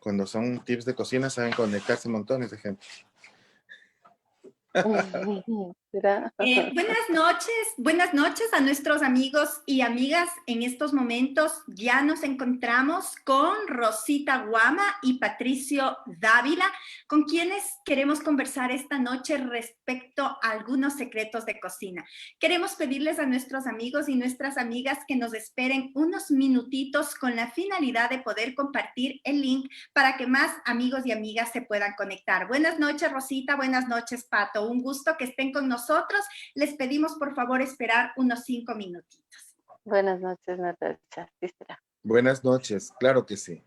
Cuando son tips de cocina saben conectarse montones de gente. ¿Será? Buenas noches a nuestros amigos y amigas. En estos momentos ya nos encontramos con Rosita Guama y Patricio Dávila, con quienes queremos conversar esta noche respecto a algunos secretos de cocina. Queremos pedirles a nuestros amigos y nuestras amigas que nos esperen unos minutitos con la finalidad de poder compartir el link para que más amigos y amigas se puedan conectar. Buenas noches, Rosita. Buenas noches, Pato. Un gusto que estén con nosotros. Les pedimos, por favor, esperar unos 5 minutitos. Buenas noches, Natacha. Sí será. Buenas noches, claro que sí.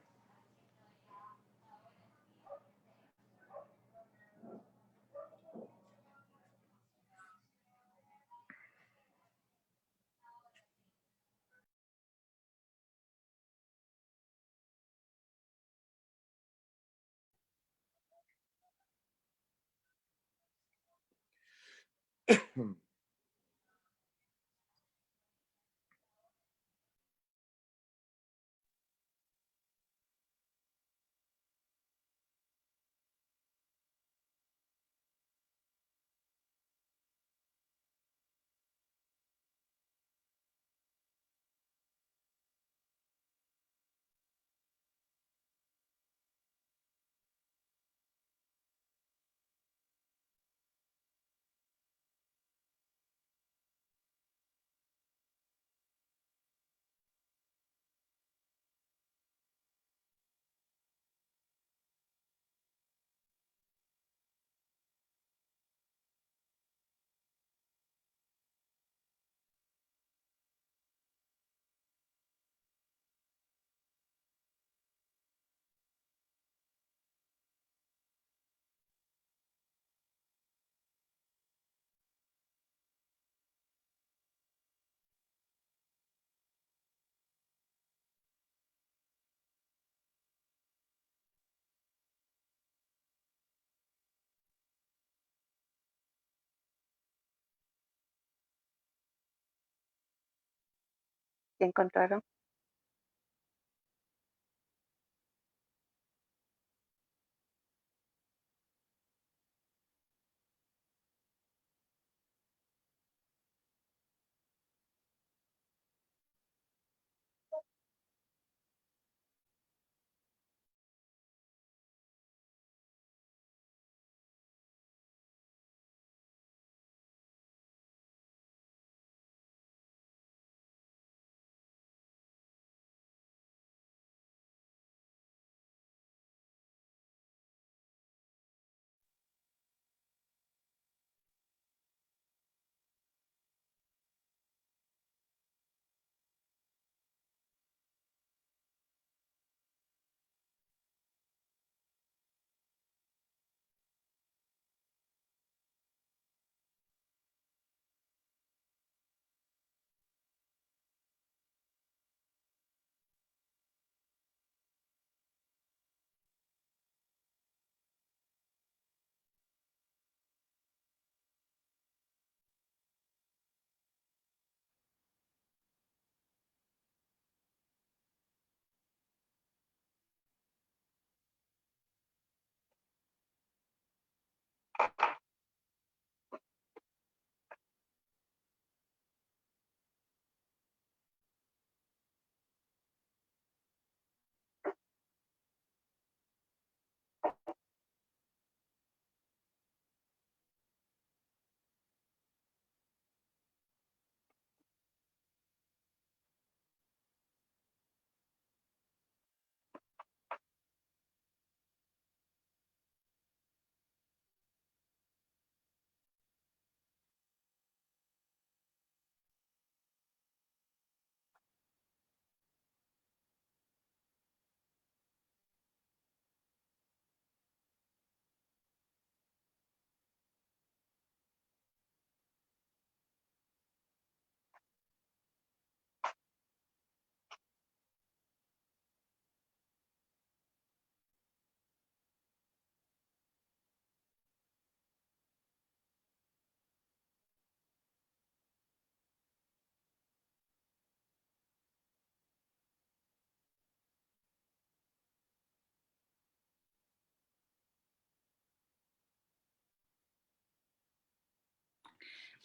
¿Qué encontraron?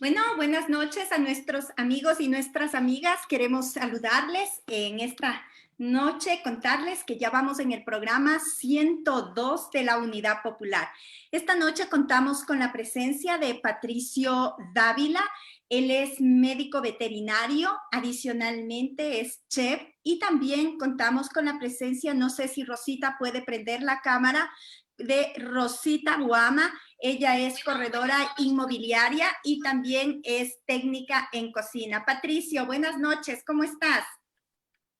Bueno, buenas noches a nuestros amigos y nuestras amigas. Queremos saludarles en esta noche, contarles que ya vamos en el programa 102 de la Unidad Popular. Esta noche contamos con la presencia de Patricio Dávila. Él es médico veterinario, adicionalmente es chef y también contamos con la presencia, no sé si Rosita puede prender la cámara, de Rosita Guama. Ella es corredora inmobiliaria y también es técnica en cocina. Patricio, buenas noches, ¿cómo estás?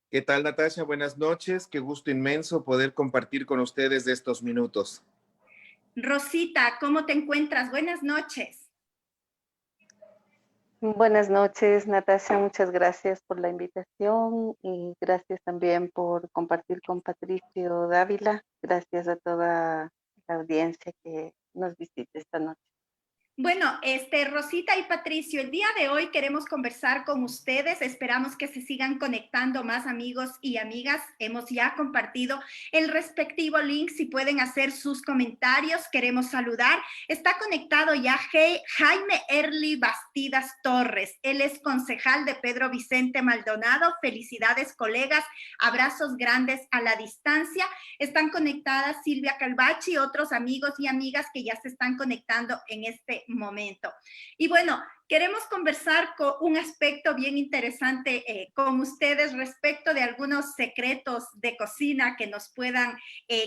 ¿Qué tal, Natasha? Buenas noches. Qué gusto inmenso poder compartir con ustedes estos minutos. Rosita, ¿cómo te encuentras? Buenas noches. Buenas noches, Natasha. Muchas gracias por la invitación y gracias también por compartir con Patricio Dávila. Gracias a toda la audiencia que nos visita esta noche. Bueno, Rosita y Patricio, el día de hoy queremos conversar con ustedes. Esperamos que se sigan conectando más amigos y amigas. Hemos ya compartido el respectivo link. Si pueden hacer sus comentarios, queremos saludar. Está conectado ya Jaime Erly Bastidas Torres. Él es concejal de Pedro Vicente Maldonado. Felicidades, colegas. Abrazos grandes a la distancia. Están conectadas Silvia Calvachi y otros amigos y amigas que ya se están conectando en este momento. Y bueno, queremos conversar con un aspecto bien interesante con ustedes respecto de algunos secretos de cocina que nos puedan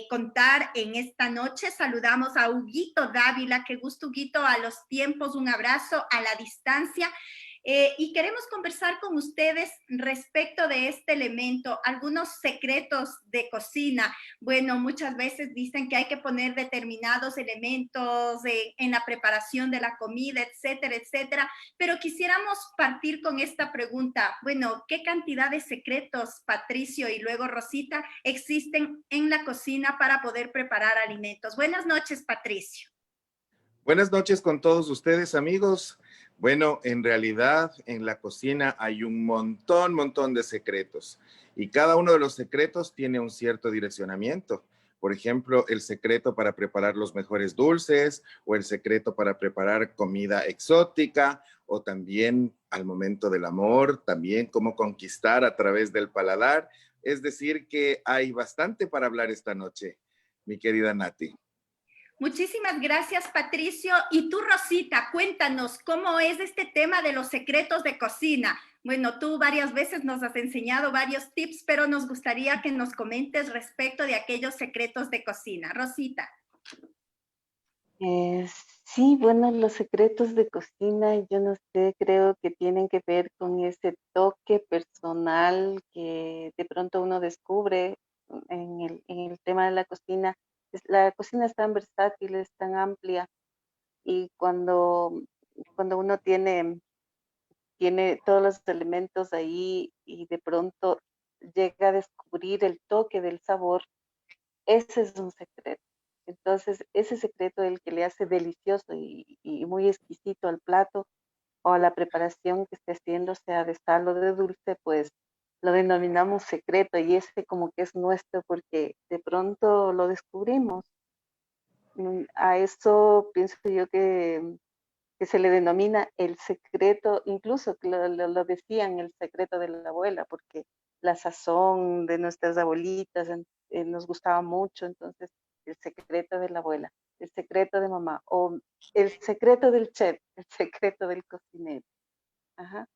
contar en esta noche. Saludamos a Huguito Dávila. Qué gusto, Huguito, a los tiempos, un abrazo a la distancia. Y queremos conversar con ustedes respecto de este elemento, algunos secretos de cocina. Bueno, muchas veces dicen que hay que poner determinados elementos en la preparación de la comida, etcétera, etcétera. Pero quisiéramos partir con esta pregunta. Bueno, ¿qué cantidad de secretos, Patricio y luego Rosita, existen en la cocina para poder preparar alimentos? Buenas noches, Patricio. Buenas noches con todos ustedes, amigos. Bueno, en realidad en la cocina hay un montón de secretos y cada uno de los secretos tiene un cierto direccionamiento. Por ejemplo, el secreto para preparar los mejores dulces o el secreto para preparar comida exótica o también al momento del amor, también cómo conquistar a través del paladar. Es decir, que hay bastante para hablar esta noche, mi querida Nati. Muchísimas gracias, Patricio. Y tú, Rosita, cuéntanos cómo es este tema de los secretos de cocina. Bueno, tú varias veces nos has enseñado varios tips, pero nos gustaría que nos comentes respecto de aquellos secretos de cocina. Rosita. Sí, bueno, los secretos de cocina, yo no sé, creo que tienen que ver con ese toque personal que de pronto uno descubre en el tema de la cocina. La cocina es tan versátil, es tan amplia y cuando uno tiene todos los elementos ahí y de pronto llega a descubrir el toque del sabor, ese es un secreto. Entonces, ese secreto es el que le hace delicioso y muy exquisito al plato o a la preparación que esté haciendo, sea de sal o de dulce, pues lo denominamos secreto y ese como que es nuestro porque de pronto lo descubrimos. A eso pienso yo que se le denomina el secreto, incluso que lo decían el secreto de la abuela, porque la sazón de nuestras abuelitas nos gustaba mucho, entonces el secreto de la abuela, el secreto de mamá, o el secreto del chef, el secreto del cocinero. Ajá.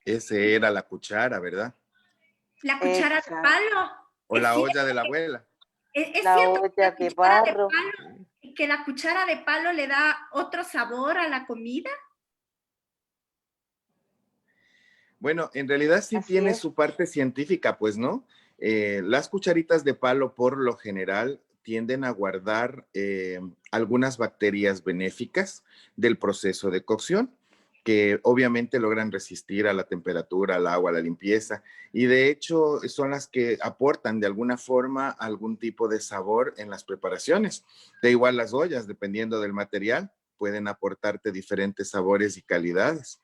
Ese era la cuchara, ¿verdad? La cuchara de Exacto. palo. O Es la cierto, olla de la abuela. es La cierto que olla la de cuchara de barro. palo, que la cuchara de palo le da otro sabor a la comida. Bueno, en realidad sí Así tiene es. su parte científica, pues, ¿no? Las cucharitas de palo, por lo general, tienden a guardar algunas bacterias benéficas del proceso de cocción, que obviamente logran resistir a la temperatura, al agua, a la limpieza, y de hecho son las que aportan de alguna forma algún tipo de sabor en las preparaciones. De igual las ollas, dependiendo del material, pueden aportarte diferentes sabores y calidades.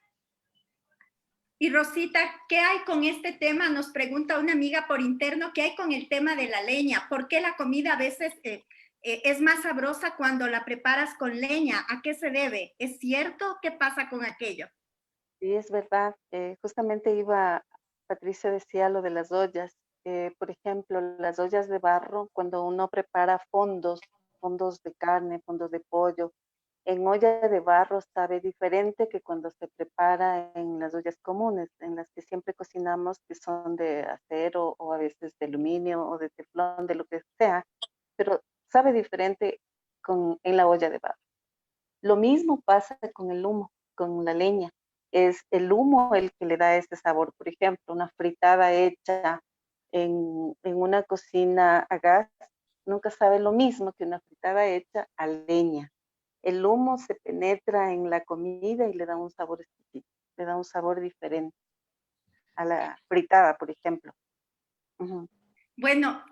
Y Rosita, ¿qué hay con este tema? Nos pregunta una amiga por interno, ¿qué hay con el tema de la leña? ¿Por qué la comida a veces es más sabrosa cuando la preparas con leña. ¿A qué se debe? ¿Es cierto? ¿Qué pasa con aquello? Sí, es verdad. Justamente Patricia decía lo de las ollas. Por ejemplo, las ollas de barro, cuando uno prepara fondos de carne, fondos de pollo, en olla de barro sabe diferente que cuando se prepara en las ollas comunes, en las que siempre cocinamos, que son de acero o a veces de aluminio o de teflón, de lo que sea, pero sabe diferente en la olla de barro. Lo mismo pasa con el humo, con la leña. Es el humo el que le da ese sabor. Por ejemplo, una fritada hecha en una cocina a gas nunca sabe lo mismo que una fritada hecha a leña. El humo se penetra en la comida y le da un sabor exquisito, le da un sabor diferente a la fritada, por ejemplo. Ujú. Bueno,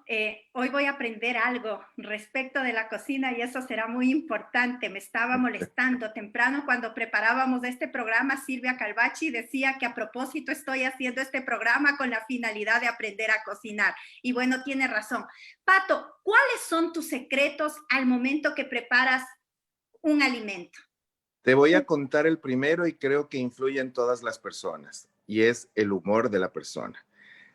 hoy voy a aprender algo respecto de la cocina y eso será muy importante. Me estaba molestando temprano cuando preparábamos este programa. Silvia Calvachi decía que a propósito estoy haciendo este programa con la finalidad de aprender a cocinar. Y bueno, tiene razón. Pato, ¿cuáles son tus secretos al momento que preparas un alimento? Te voy a contar el primero y creo que influye en todas las personas, y es el humor de la persona.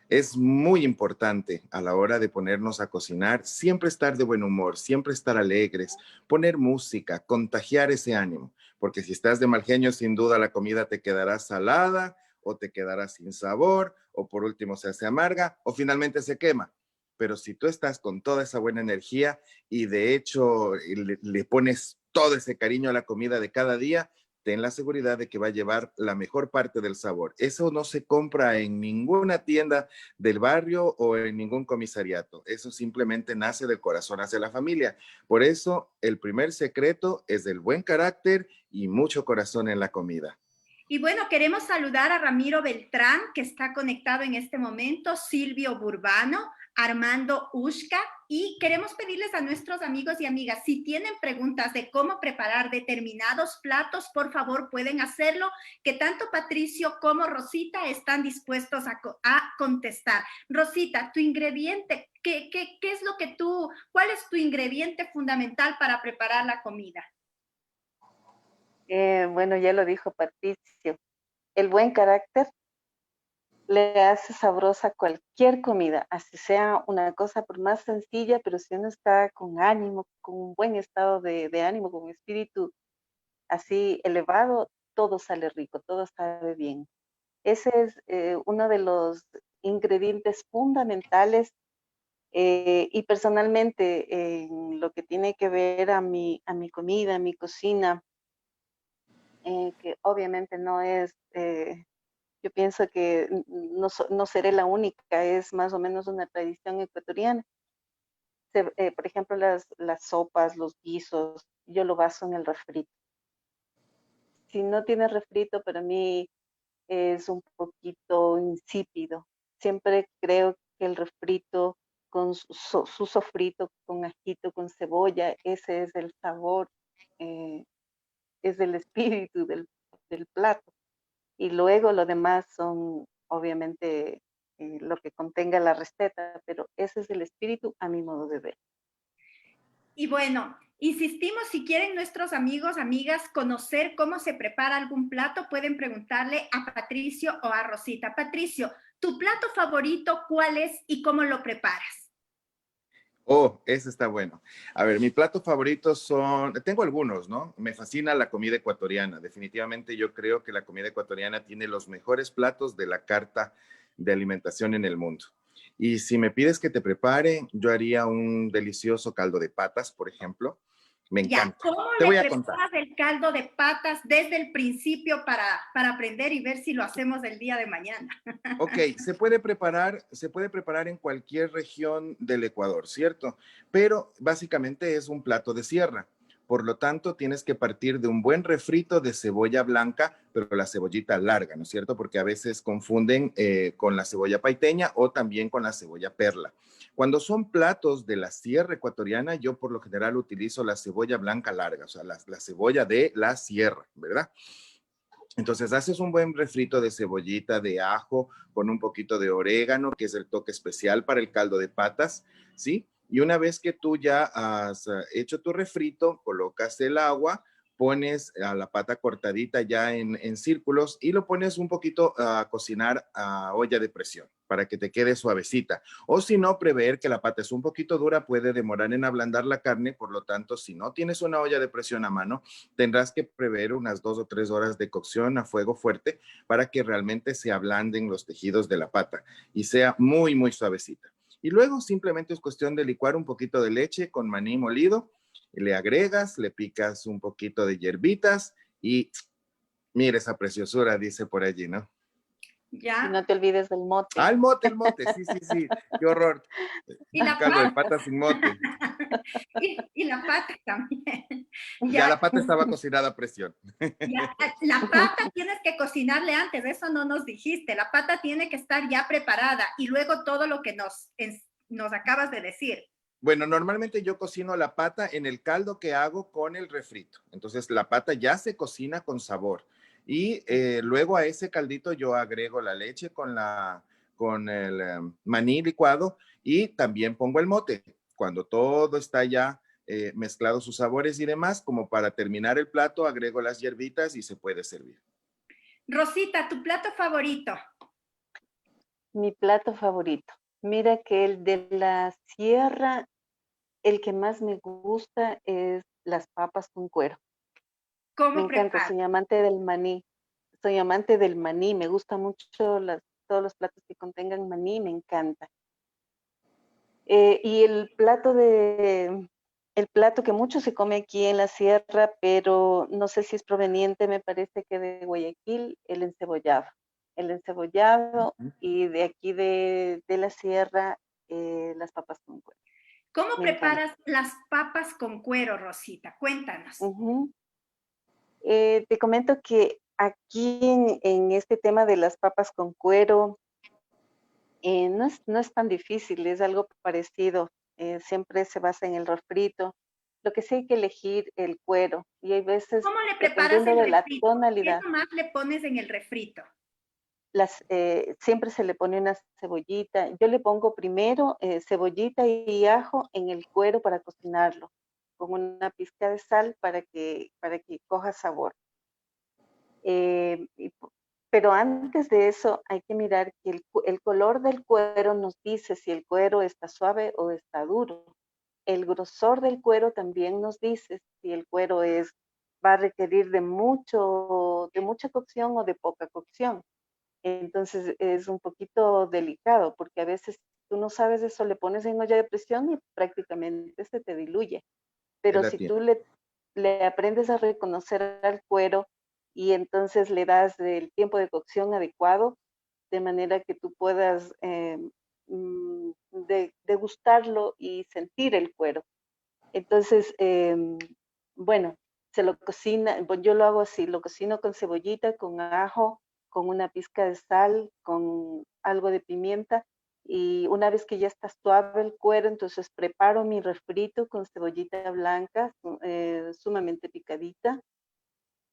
Es muy importante a la hora de ponernos a cocinar, siempre estar de buen humor, siempre estar alegres, poner música, contagiar ese ánimo, porque si estás de mal genio, sin duda la comida te quedará salada o te quedará sin sabor, o por último se hace amarga o finalmente se quema. Pero si tú estás con toda esa buena energía y de hecho le pones todo ese cariño a la comida de cada día, ten la seguridad de que va a llevar la mejor parte del sabor. Eso no se compra en ninguna tienda del barrio o en ningún comisariato. Eso simplemente nace del corazón hacia la familia. Por eso, el primer secreto es el buen carácter y mucho corazón en la comida. Y bueno, queremos saludar a Ramiro Beltrán, que está conectado en este momento, Silvio Burbano, Armando Ushka, y queremos pedirles a nuestros amigos y amigas, si tienen preguntas de cómo preparar determinados platos, por favor pueden hacerlo, que tanto Patricio como Rosita están dispuestos a contestar. Rosita, tu ingrediente, ¿qué es lo que cuál es tu ingrediente fundamental para preparar la comida? Bueno, ya lo dijo Patricio. El buen carácter le hace sabrosa cualquier comida, así sea una cosa por más sencilla, pero si uno está con ánimo, con un buen estado de ánimo, con un espíritu así elevado, todo sale rico, todo sabe bien. Ese es uno de los ingredientes fundamentales y personalmente en lo que tiene que ver a mi comida, a mi cocina, que obviamente no es yo pienso que no seré la única, es más o menos una tradición ecuatoriana. Por ejemplo, las sopas, los guisos, yo lo baso en el refrito. Si no tiene refrito, para mí es un poquito insípido. Siempre creo que el refrito con su sofrito, con ajito, con cebolla, ese es el sabor, eh, es el espíritu del plato. Y luego lo demás son obviamente lo que contenga la receta, pero ese es el espíritu a mi modo de ver. Y bueno, insistimos, si quieren nuestros amigos, amigas, conocer cómo se prepara algún plato, pueden preguntarle a Patricio o a Rosita. Patricio, ¿tu plato favorito cuál es y cómo lo preparas? Oh, ese está bueno. A ver, mi plato favorito tengo algunos, ¿no? Me fascina la comida ecuatoriana. Definitivamente yo creo que la comida ecuatoriana tiene los mejores platos de la carta de alimentación en el mundo. Y si me pides que te prepare, yo haría un delicioso caldo de patas, por ejemplo. Me Ya, encanta. ¿cómo Te le voy a contar. preparas el caldo de patas desde el principio para aprender y ver si lo hacemos el día de mañana? Ok, se puede preparar en cualquier región del Ecuador, ¿cierto? Pero básicamente es un plato de sierra. Por lo tanto, tienes que partir de un buen refrito de cebolla blanca, pero la cebollita larga, ¿no es cierto? Porque a veces confunden con la cebolla paiteña o también con la cebolla perla. Cuando son platos de la sierra ecuatoriana, yo por lo general utilizo la cebolla blanca larga, o sea, la cebolla de la sierra, ¿verdad? Entonces haces un buen refrito de cebollita, de ajo, con un poquito de orégano, que es el toque especial para el caldo de patas, ¿sí? Y una vez que tú ya has hecho tu refrito, colocas el agua, pones a la pata cortadita ya en círculos y lo pones un poquito a cocinar a olla de presión para que te quede suavecita. O si no, prever que la pata es un poquito dura puede demorar en ablandar la carne, por lo tanto, si no tienes una olla de presión a mano, tendrás que prever unas 2 o 3 horas de cocción a fuego fuerte para que realmente se ablanden los tejidos de la pata y sea muy, muy suavecita. Y luego simplemente es cuestión de licuar un poquito de leche con maní molido, le agregas, le picas un poquito de hierbitas y mira esa preciosura, dice por allí, ¿no? Y Ya. no te olvides del Ah, mote. el mote, sí, sí, sí, qué horror. Y Un la caldo de pata. pata sin mote. Y la pata también. Ya Ya, la pata estaba cocinada a presión. ya, la pata tienes que cocinarle antes, eso no nos dijiste. La pata tiene que estar ya preparada y luego todo lo que nos acabas de decir. Bueno, normalmente yo cocino la pata en el caldo que hago con el refrito. Entonces la pata ya se cocina con sabor. Y luego a ese caldito yo agrego la leche con el maní licuado y también pongo el mote. Cuando todo está ya mezclado sus sabores y demás, como para terminar el plato, agrego las hierbitas y se puede servir. Rosita, tu plato favorito. Mi plato favorito. Mira que el de la sierra, el que más me gusta es las papas con cuero. Me ¿Cómo encanta, preparas? soy amante del maní. Soy amante del maní, me gusta mucho todos los platos que contengan maní, me encanta. Y el plato que mucho se come aquí en la sierra, pero no sé si es proveniente, me parece que de Guayaquil, el encebollado. El encebollado y de aquí de la sierra, las papas con cuero. ¿Cómo Me encanta. preparas las papas con cuero, Rosita? Cuéntanos. Ujú. Te comento que aquí en este tema de las papas con cuero, no es tan difícil, es algo parecido. Siempre se basa en el refrito. Lo que sí hay que elegir el cuero. Y hay veces, ¿Cómo le preparas dependiendo el de la refrito? ¿Qué tonalidad, más le pones en el refrito? siempre se le pone una cebollita. Yo le pongo primero cebollita y ajo en el cuero para cocinarlo, con una pizca de sal para que coja sabor. Pero antes de eso hay que mirar que el color del cuero nos dice si el cuero está suave o está duro. El grosor del cuero también nos dice si el cuero va a requerir de mucha cocción o de poca cocción. Entonces es un poquito delicado porque a veces tú no sabes eso, le pones en olla de presión y prácticamente se te diluye. Ahí Pero la si tiene. tú le aprendes a reconocer al cuero y entonces le das el tiempo de cocción adecuado, de manera que tú puedas degustarlo y sentir el cuero. Entonces, bueno, se lo cocina, pues yo lo hago así, lo cocino con cebollita, con ajo, con una pizca de sal, con algo de pimienta, y una vez que ya está suave el cuero, entonces preparo mi refrito con cebollita blanca, sumamente picadita.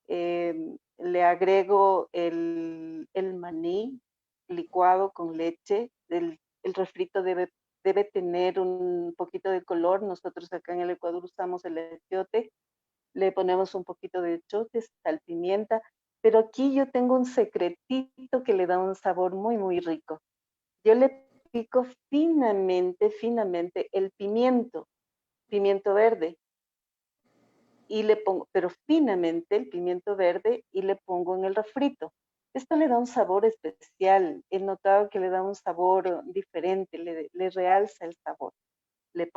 Le agrego el maní licuado con leche. El refrito debe tener un poquito de color. Nosotros acá en el Ecuador usamos el achiote, le ponemos un poquito de achiote, sal, pimienta, pero aquí yo tengo un secretito que le da un sabor muy, muy rico. Yo le pico finamente el pimiento verde, y le pongo, pero finamente el pimiento verde y le pongo en el refrito. Esto le da un sabor especial. He notado que le da un sabor diferente, le realza el sabor. Le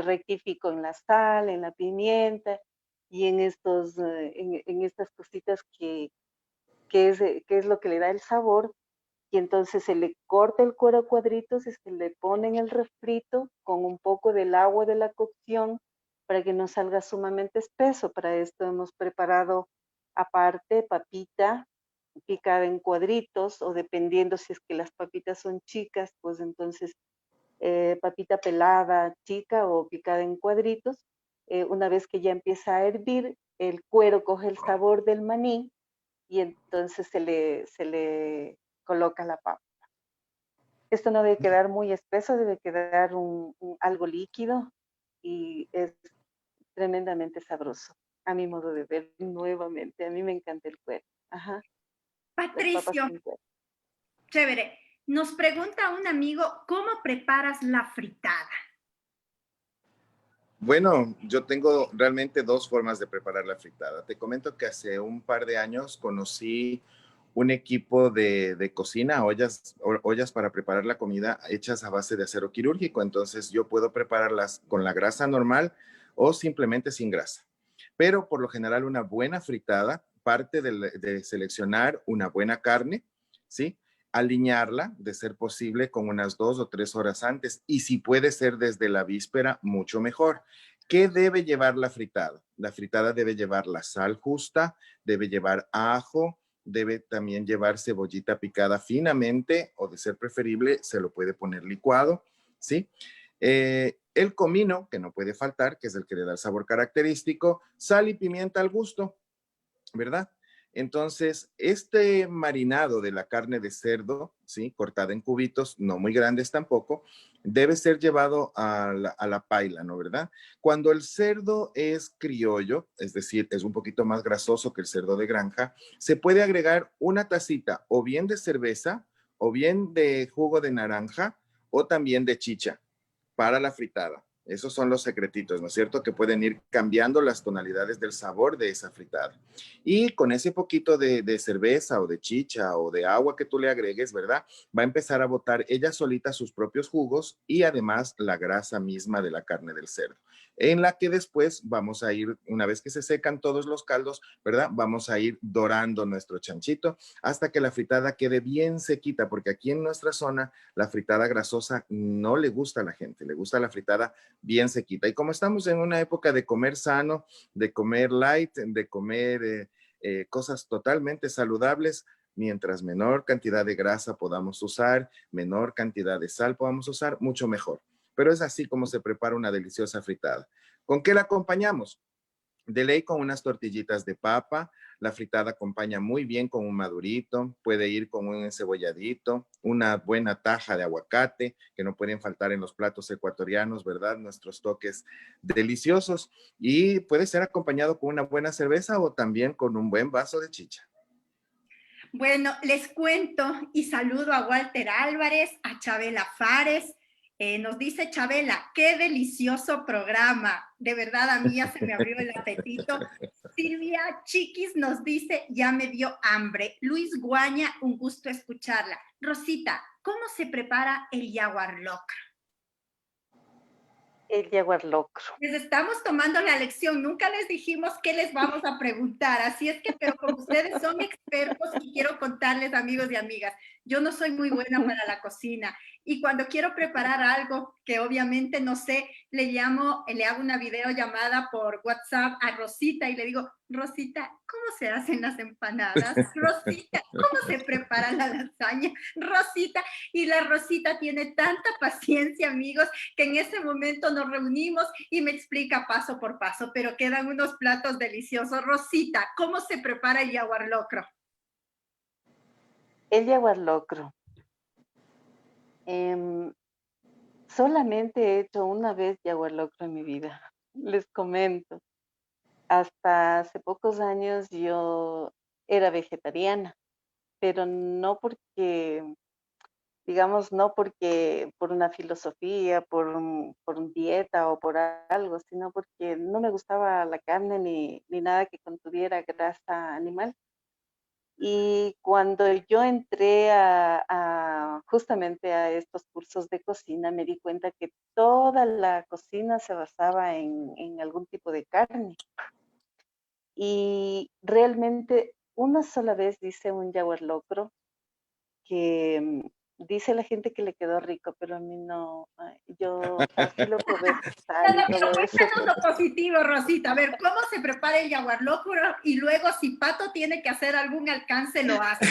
rectifico en la sal, en la pimienta y en estas cositas que es lo que le da el sabor. Y entonces se le corta el cuero a cuadritos y se le pone en el refrito con un poco del agua de la cocción para que no salga sumamente espeso. Para esto hemos preparado aparte papita picada en cuadritos, o dependiendo si es que las papitas son chicas, pues entonces papita pelada chica o picada en cuadritos. Una vez que ya empieza a hervir, el cuero coge el sabor del maní y entonces se le coloca la papa. Esto no debe quedar muy espeso, debe quedar algo líquido y es tremendamente sabroso. A mi modo de ver, nuevamente, a mí me encanta el cuero. Ajá, las papas Patricio, con cuero. chévere. Nos pregunta un amigo, ¿cómo preparas la fritada? Bueno, yo tengo realmente dos formas de preparar la fritada. Te comento que hace un par de años conocí un equipo de cocina, ollas para preparar la comida hechas a base de acero quirúrgico. Entonces yo puedo prepararlas con la grasa normal o simplemente sin grasa. Pero por lo general una buena fritada parte de seleccionar una buena carne, ¿sí? Alinearla, de ser posible, con unas 2 o 3 horas antes. Y si puede ser desde la víspera, mucho mejor. ¿Qué debe llevar la fritada? La fritada debe llevar la sal justa, debe llevar ajo, debe también llevar cebollita picada finamente o de ser preferible se lo puede poner licuado, ¿sí? El comino, que no puede faltar, que es el que le da el sabor característico, sal y pimienta al gusto, ¿verdad? Entonces, este marinado de la carne de cerdo, ¿sí? Cortada en cubitos, no muy grandes tampoco, debe ser llevado a la paila, ¿no? ¿Verdad? Cuando el cerdo es criollo, es decir, es un poquito más grasoso que el cerdo de granja, se puede agregar una tacita o bien de cerveza o bien de jugo de naranja o también de chicha para la fritada. Esos son los secretitos, ¿no es cierto? Que pueden ir cambiando las tonalidades del sabor de esa fritada. Y con ese poquito de cerveza o de chicha o de agua que tú le agregues, ¿verdad? Va a empezar a botar ella solita sus propios jugos y además la grasa misma de la carne del cerdo, en la que después vamos a ir, una vez que se secan todos los caldos, ¿verdad? Vamos a ir dorando nuestro chanchito hasta que la fritada quede bien sequita, porque aquí en nuestra zona la fritada grasosa no le gusta a la gente, le gusta la fritada bien sequita. Y como estamos en una época de comer sano, de comer light, de comer cosas totalmente saludables, mientras menor cantidad de grasa podamos usar, menor cantidad de sal podamos usar, mucho mejor. Pero es así como se prepara una deliciosa fritada. ¿Con qué la acompañamos? De ley con unas tortillitas de papa, la fritada acompaña muy bien con un madurito, puede ir con un encebolladito, una buena taja de aguacate, que no pueden faltar en los platos ecuatorianos, ¿verdad? Nuestros toques deliciosos. Y puede ser acompañado con una buena cerveza o también con un buen vaso de chicha. Bueno, les cuento y saludo a Walter Álvarez, a Chabela Fares. Nos dice Chabela, qué delicioso programa. De verdad, a mí ya se me abrió el apetito. Silvia Chiquis nos dice, ya me dio hambre. Luis Guaña, un gusto escucharla. Rosita, ¿cómo se prepara el yaguar locro? El jaguar locro. Les estamos tomando la lección, nunca les dijimos qué les vamos a preguntar, así es que, pero como ustedes son expertos y quiero contarles, amigos y amigas, yo no soy muy buena para la cocina y cuando quiero preparar algo que obviamente no sé, le hago una videollamada por WhatsApp a Rosita y le digo, Rosita, ¿cómo se hacen las empanadas? Rosita, ¿cómo se prepara la lasaña? Rosita, y la Rosita tiene tanta paciencia, amigos, que en ese momento nos reunimos y me explica paso por paso, pero quedan unos platos deliciosos. Rosita, ¿cómo se prepara el yaguar locro? El jaguar locro. Em, Solamente he hecho una vez jaguar locro en mi vida. Les comento. Hasta hace pocos años yo era vegetariana, pero no porque, digamos, no porque por una filosofía, por un dieta o por algo, sino porque no me gustaba la carne ni nada que contuviera grasa animal. Y cuando yo entré justamente a estos cursos de cocina, me di cuenta que toda la cocina se basaba en algún tipo de carne. Y realmente una sola vez hice un jaguar locro que dice la gente que le quedó rico, pero a mí no. Yo así lo probé por No, sal no, y pero todo eso. cuéntanos lo positivo, Rosita. A ver, ¿cómo se prepara el yaguar locro? Y luego, si Pato tiene que hacer algún alcance, lo hace.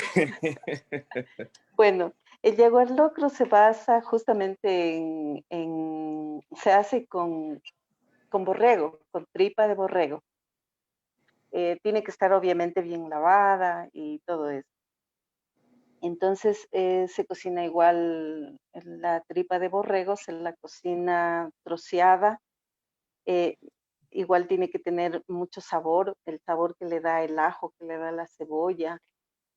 Bueno, el jaguar locro se basa justamente se hace con borrego, con tripa de borrego. Tiene que estar obviamente bien lavada y todo eso. Entonces se cocina igual la tripa de borrego, se la cocina troceada. eh, Igual tiene que tener mucho sabor, el sabor que le da el ajo, que le da la cebolla.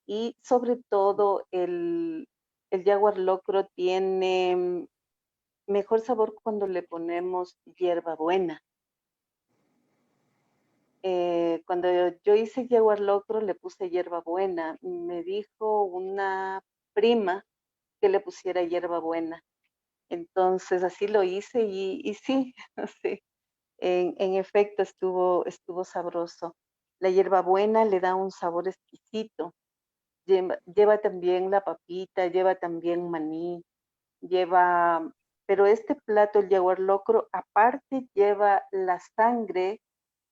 Y sobre todo el jaguar locro tiene mejor sabor cuando le ponemos hierbabuena. Cuando yo hice jaguar locro le puse hierbabuena. Me dijo una prima que le pusiera hierbabuena. Entonces así lo hice y sí, sí, en efecto estuvo sabroso. La hierbabuena le da un sabor exquisito. Lleva también la papita, lleva también maní, lleva, pero este plato, el jaguar locro, aparte lleva la sangre,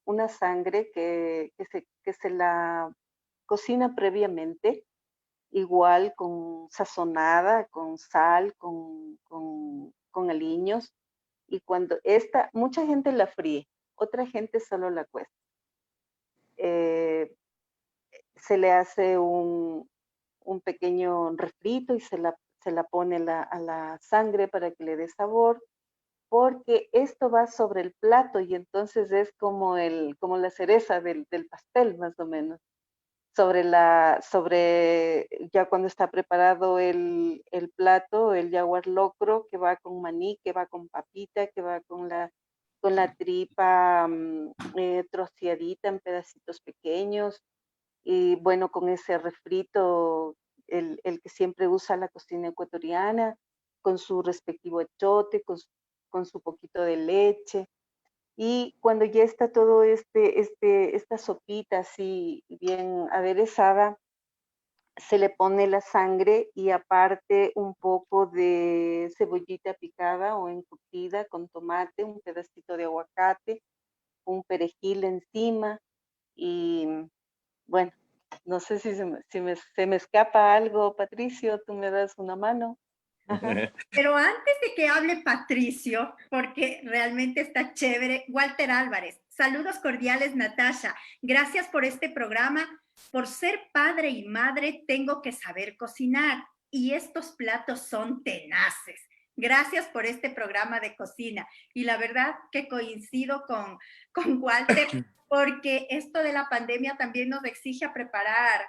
una sangre que se la cocina previamente, igual con sazonada, con sal, con aliños, y cuando esta, mucha gente la fríe, otra gente solo la cuesta. Eh, Se le hace un pequeño refrito y se la pone a la sangre para que le dé sabor, porque esto va sobre el plato y entonces es como, como la cereza del pastel, más o menos. Ya cuando está preparado el plato, el jaguar locro, que va con maní, que va con papita, que va con la tripa troceadita en pedacitos pequeños, y bueno, con ese refrito, el que siempre usa la cocina ecuatoriana, con su respectivo echote, con su poquito de leche. Y cuando ya está todo esta sopita así bien aderezada, se le pone la sangre y aparte un poco de cebollita picada o encurtida con tomate, un pedacito de aguacate, un perejil encima y bueno, no sé si se me escapa algo, Patricio, tú me das una mano. Ajá. Pero antes de que hable Patricio, porque realmente está chévere, Walter Álvarez, saludos cordiales, Natasha. Gracias por este programa. Por ser padre y madre, tengo que saber cocinar y estos platos son tenaces. Gracias por este programa de cocina. Y la verdad que coincido con Walter, porque esto de la pandemia también nos exige a preparar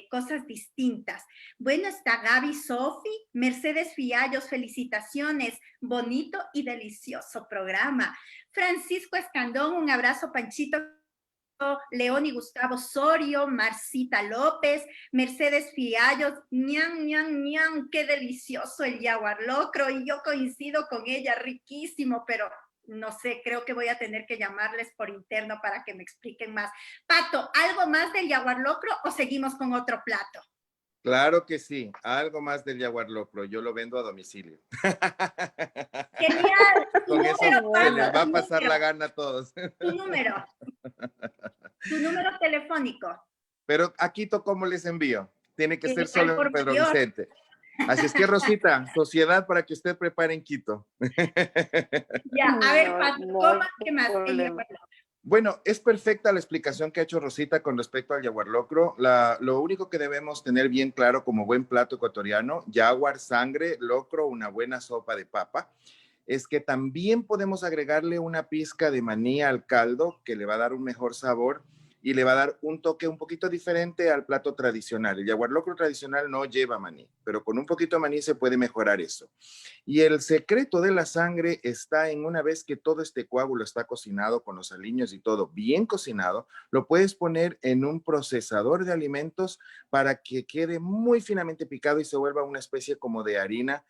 cosas distintas. Bueno, está Gaby Sofi, Mercedes Fiallos, felicitaciones, bonito y delicioso programa. Francisco Escandón, un abrazo, Panchito. León y Gustavo Sorio, Marcita López, Mercedes Fiallos, ñan, ñan, ñan, qué delicioso el jaguar locro, y yo coincido con ella, riquísimo, pero no sé, creo que voy a tener que llamarles por interno para que me expliquen más. Pato, ¿algo más del jaguar locro o seguimos con otro plato? Claro que sí, algo más del jaguar locro, yo lo vendo a domicilio. Genial, tu Con eso número, se les Pato, va tu a pasar la número, gana a todos. tu número telefónico. Pero a Quito, ¿cómo les envío? Tiene que ser Al solo en por Pedro mayor. Vicente. Así es que, Rosita, sociedad para que usted prepare en Quito. Ya, a ver, No, Pato, no ¿cómo? hay ¿Qué más? problema. Bueno, es perfecta la explicación que ha hecho Rosita con respecto al jaguar locro. Lo único que debemos tener bien claro como buen plato ecuatoriano, jaguar, sangre, locro, una buena sopa de papa, es que también podemos agregarle una pizca de maní al caldo que le va a dar un mejor sabor y le va a dar un toque un poquito diferente al plato tradicional. El jaguar locro tradicional no lleva maní, pero con un poquito de maní se puede mejorar eso. Y el secreto de la sangre está en una vez que todo este coágulo está cocinado con los aliños y todo bien cocinado, lo puedes poner en un procesador de alimentos para que quede muy finamente picado y se vuelva una especie como de harina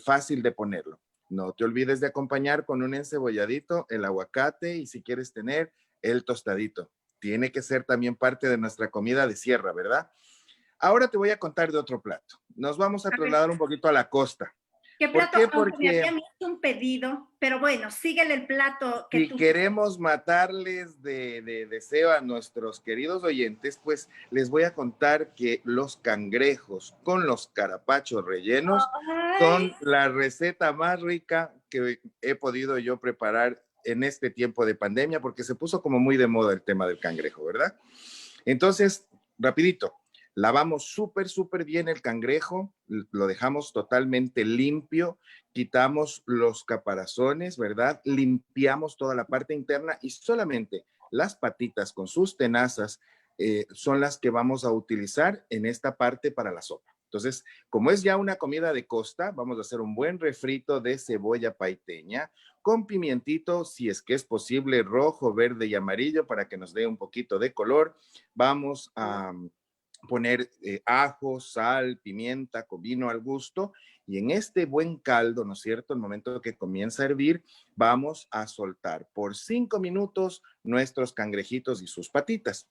fácil de ponerlo. No te olvides de acompañar con un encebolladito, el aguacate y si quieres tener el tostadito. Tiene que ser también parte de nuestra comida de sierra, ¿verdad? Ahora te voy a contar de otro plato. Nos vamos a A ver, trasladar un poquito a la costa. ¿qué ¿Por plato? qué? Aunque me Porque habían hecho un pedido, pero bueno, síguele el plato que si tú... queremos matarles de deseo a nuestros queridos oyentes, pues les voy a contar que los cangrejos con los carapachos rellenos Ay, son la receta más rica que he podido yo preparar en este tiempo de pandemia, porque se puso como muy de moda el tema del cangrejo, ¿verdad? Entonces, rapidito, Lavamos súper bien el cangrejo, lo dejamos totalmente limpio, quitamos los caparazones, ¿verdad? Limpiamos toda la parte interna y solamente las patitas con sus tenazas son las que vamos a utilizar en esta parte para la sopa. Entonces, como es ya una comida de costa, vamos a hacer un buen refrito de cebolla paiteña con pimientito, si es que es posible, rojo, verde y amarillo para que nos dé un poquito de color. Vamos a poner ajo, sal, pimienta, comino al gusto y en este buen caldo, ¿no es cierto? El momento que comienza a hervir, vamos a soltar por 5 minutos nuestros cangrejitos y sus patitas.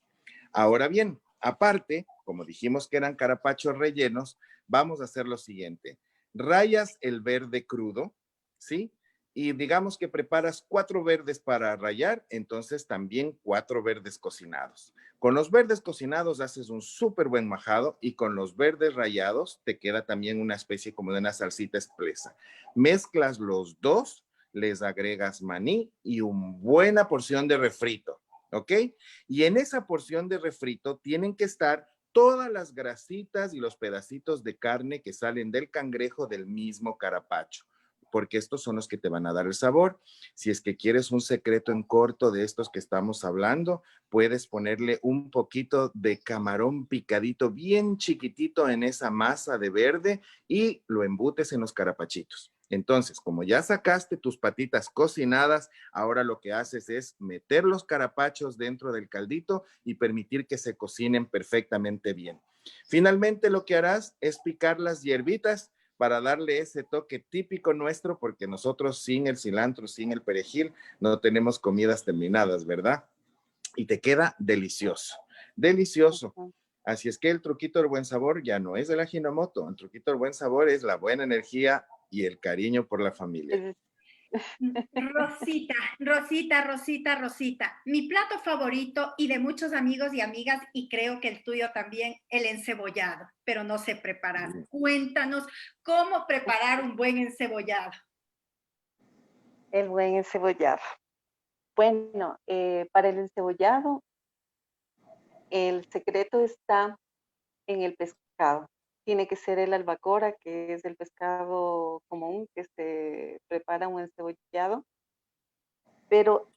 Ahora bien, aparte, como dijimos que eran carapachos rellenos, vamos a hacer lo siguiente. Rayas el verde crudo, ¿sí? Y digamos que preparas 4 verdes para rayar, entonces también 4 verdes cocinados. Con los verdes cocinados haces un súper buen majado y con los verdes rayados te queda también una especie como de una salsita espesa. Mezclas los dos, les agregas maní y una buena porción de refrito, ¿ok? Y en esa porción de refrito tienen que estar todas las grasitas y los pedacitos de carne que salen del cangrejo del mismo carapacho, porque estos son los que te van a dar el sabor. Si es que quieres un secreto en corto de estos que estamos hablando, puedes ponerle un poquito de camarón picadito bien chiquitito en esa masa de verde y lo embutes en los carapachitos. Entonces, como ya sacaste tus patitas cocinadas, ahora lo que haces es meter los carapachos dentro del caldito y permitir que se cocinen perfectamente bien. Finalmente, lo que harás es picar las hierbitas para darle ese toque típico nuestro, porque nosotros sin el cilantro, sin el perejil, no tenemos comidas terminadas, ¿verdad? Y te queda delicioso, delicioso. Así es que el truquito del buen sabor ya no es el Ajinomoto, el truquito del buen sabor es la buena energía y el cariño por la familia. Rosita. Mi plato favorito y de muchos amigos y amigas, y creo que el tuyo también, el encebollado, pero no sé preparar. Cuéntanos cómo preparar un buen encebollado. El buen encebollado. Bueno, para el encebollado, el secreto está en el pescado. Tiene que ser el albacora, que es el pescado común que se prepara un encebollado, pero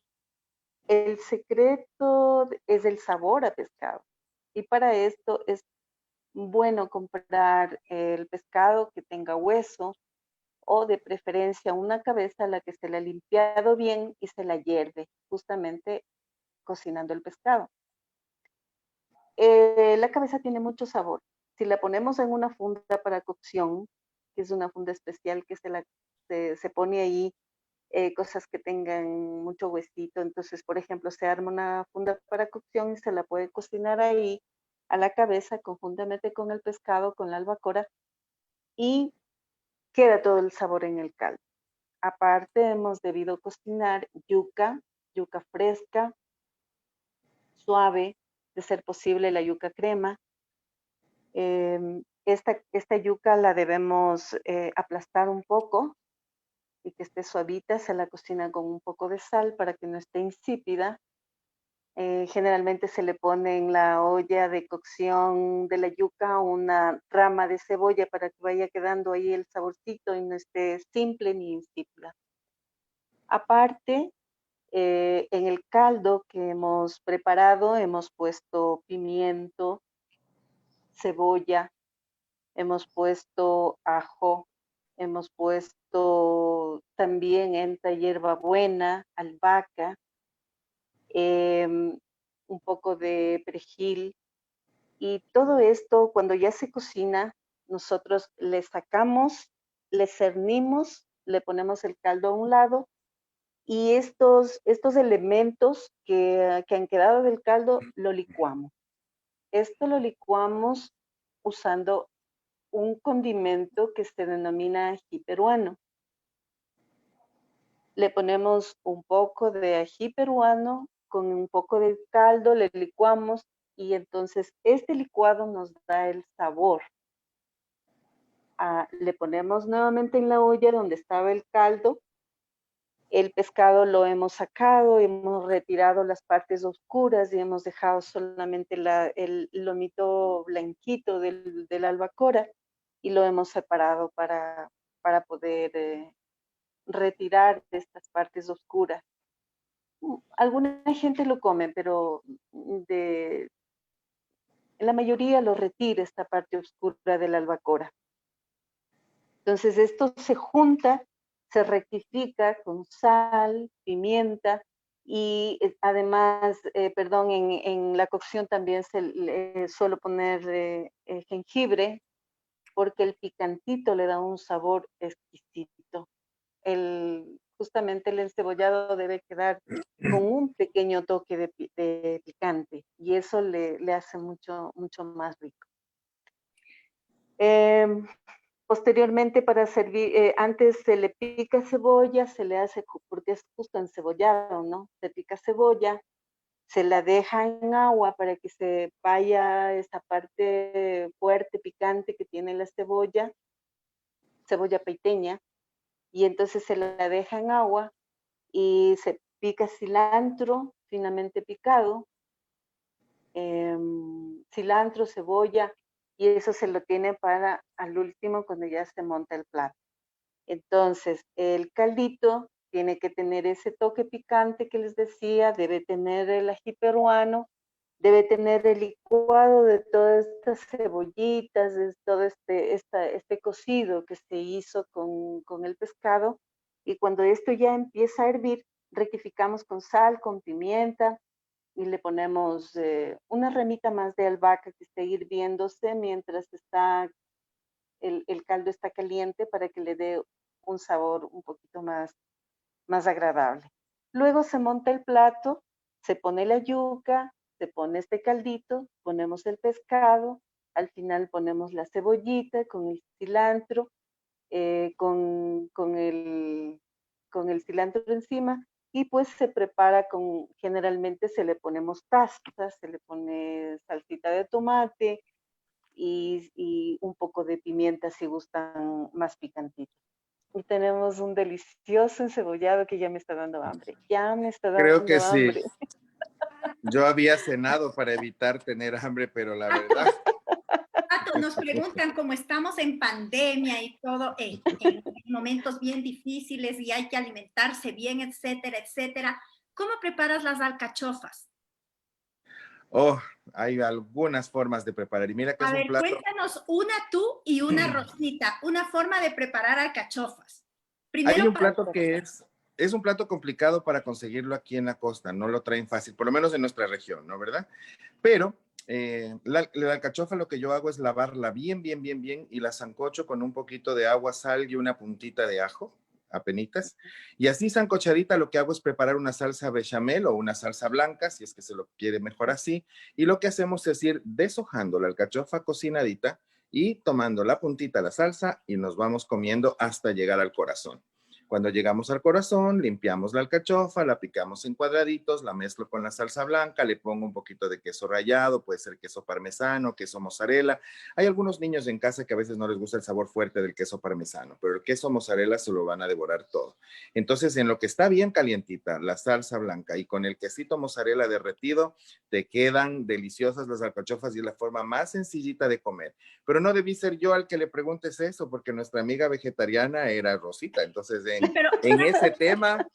el secreto es el sabor a pescado. Y para esto es bueno comprar el pescado que tenga hueso o de preferencia una cabeza a la que se le ha limpiado bien y se la hierve, justamente cocinando el pescado. La cabeza tiene mucho sabor. Si la ponemos en una funda para cocción, que es una funda especial que se pone ahí cosas que tengan mucho huesito, entonces, por ejemplo, se arma una funda para cocción y se la puede cocinar ahí a la cabeza conjuntamente con el pescado, con la albacora y queda todo el sabor en el caldo. Aparte, hemos debido cocinar yuca fresca, suave, de ser posible la yuca crema. Esta yuca la debemos aplastar un poco y que esté suavita, se la cocina con un poco de sal para que no esté insípida. Generalmente se le pone en la olla de cocción de la yuca una rama de cebolla para que vaya quedando ahí el saborcito y no esté simple ni insípida. Aparte, en el caldo que hemos preparado hemos puesto pimiento, cebolla, hemos puesto ajo, hemos puesto también enta hierbabuena, albahaca, un poco de perejil y todo esto cuando ya se cocina, nosotros le sacamos, le cernimos, le ponemos el caldo a un lado y estos elementos que han quedado del caldo lo licuamos. Esto lo licuamos usando un condimento que se denomina ají peruano. Le ponemos un poco de ají peruano con un poco de caldo, le licuamos y entonces este licuado nos da el sabor. Le ponemos nuevamente en la olla donde estaba el caldo El pescado lo hemos sacado, hemos retirado las partes oscuras y hemos dejado solamente el lomito blanquito de la albacora y lo hemos separado para poder retirar de estas partes oscuras. Alguna gente lo come, pero la mayoría lo retira esta parte oscura de la albacora. Entonces esto se junta, se rectifica con sal, pimienta y además, perdón, en la cocción también suelo poner jengibre porque el picantito le da un sabor exquisito. Justamente el encebollado debe quedar con un pequeño toque de picante y eso le hace mucho, mucho más rico. Posteriormente para servir, antes se le pica cebolla, se le hace, porque es justo encebollado, ¿no? Se pica cebolla, se la deja en agua para que se vaya esa parte fuerte, picante que tiene la cebolla peiteña, y entonces se la deja en agua y se pica cilantro finamente picado, cilantro, cebolla, y eso se lo tiene para al último cuando ya se monta el plato. Entonces, el caldito tiene que tener ese toque picante que les decía, debe tener el ají peruano, debe tener el licuado de todas estas cebollitas, de todo este cocido que se hizo con el pescado. Y cuando esto ya empieza a hervir, rectificamos con sal, con pimienta y le ponemos una remita más de albahaca que esté hirviéndose mientras el caldo está caliente para que le dé un sabor un poquito más agradable. Luego se monta el plato, se pone la yuca, se pone este caldito, ponemos el pescado, al final ponemos la cebollita con el cilantro, con el cilantro encima y pues se prepara generalmente se le pone mostaza, se le pone salsita de tomate y un poco de pimienta si gustan más picantitos. Y tenemos un delicioso encebollado que ya me está dando hambre. Ya me está Creo que dando sí. hambre. Yo había cenado para evitar tener hambre, pero la verdad. Pato, nos preguntan cómo estamos en pandemia y todo, en momentos bien difíciles y hay que alimentarse bien, etcétera, etcétera. ¿Cómo preparas las alcachofas? Oh, hay algunas formas de preparar. Y mira que A es un ver, plato. cuéntanos una tú y una Rosita, una forma de preparar alcachofas. Hay Primero un para plato que es un plato complicado para conseguirlo aquí en la costa. No lo traen fácil, por lo menos en nuestra región, ¿no? ¿Verdad? Pero la alcachofa lo que yo hago es lavarla bien, bien, bien, bien y la sancocho con un poquito de agua, sal y una puntita de ajo, apenitas. Y así sancochadita lo que hago es preparar una salsa bechamel o una salsa blanca, si es que se lo quiere mejor así. Y lo que hacemos es ir deshojando la alcachofa cocinadita y tomando la puntita de la salsa y nos vamos comiendo hasta llegar al corazón. Cuando llegamos al corazón, limpiamos la alcachofa, la picamos en cuadraditos, la mezclo con la salsa blanca, le pongo un poquito de queso rallado, puede ser queso parmesano, queso mozzarella. Hay algunos niños en casa que a veces no les gusta el sabor fuerte del queso parmesano, pero el queso mozzarella se lo van a devorar todo. Entonces, en lo que está bien calientita, la salsa blanca y con el quesito mozzarella derretido, te quedan deliciosas las alcachofas y es la forma más sencillita de comer. Pero no debí ser yo al que le preguntes eso, porque nuestra amiga vegetariana era Rosita. Entonces, pero en ese tema,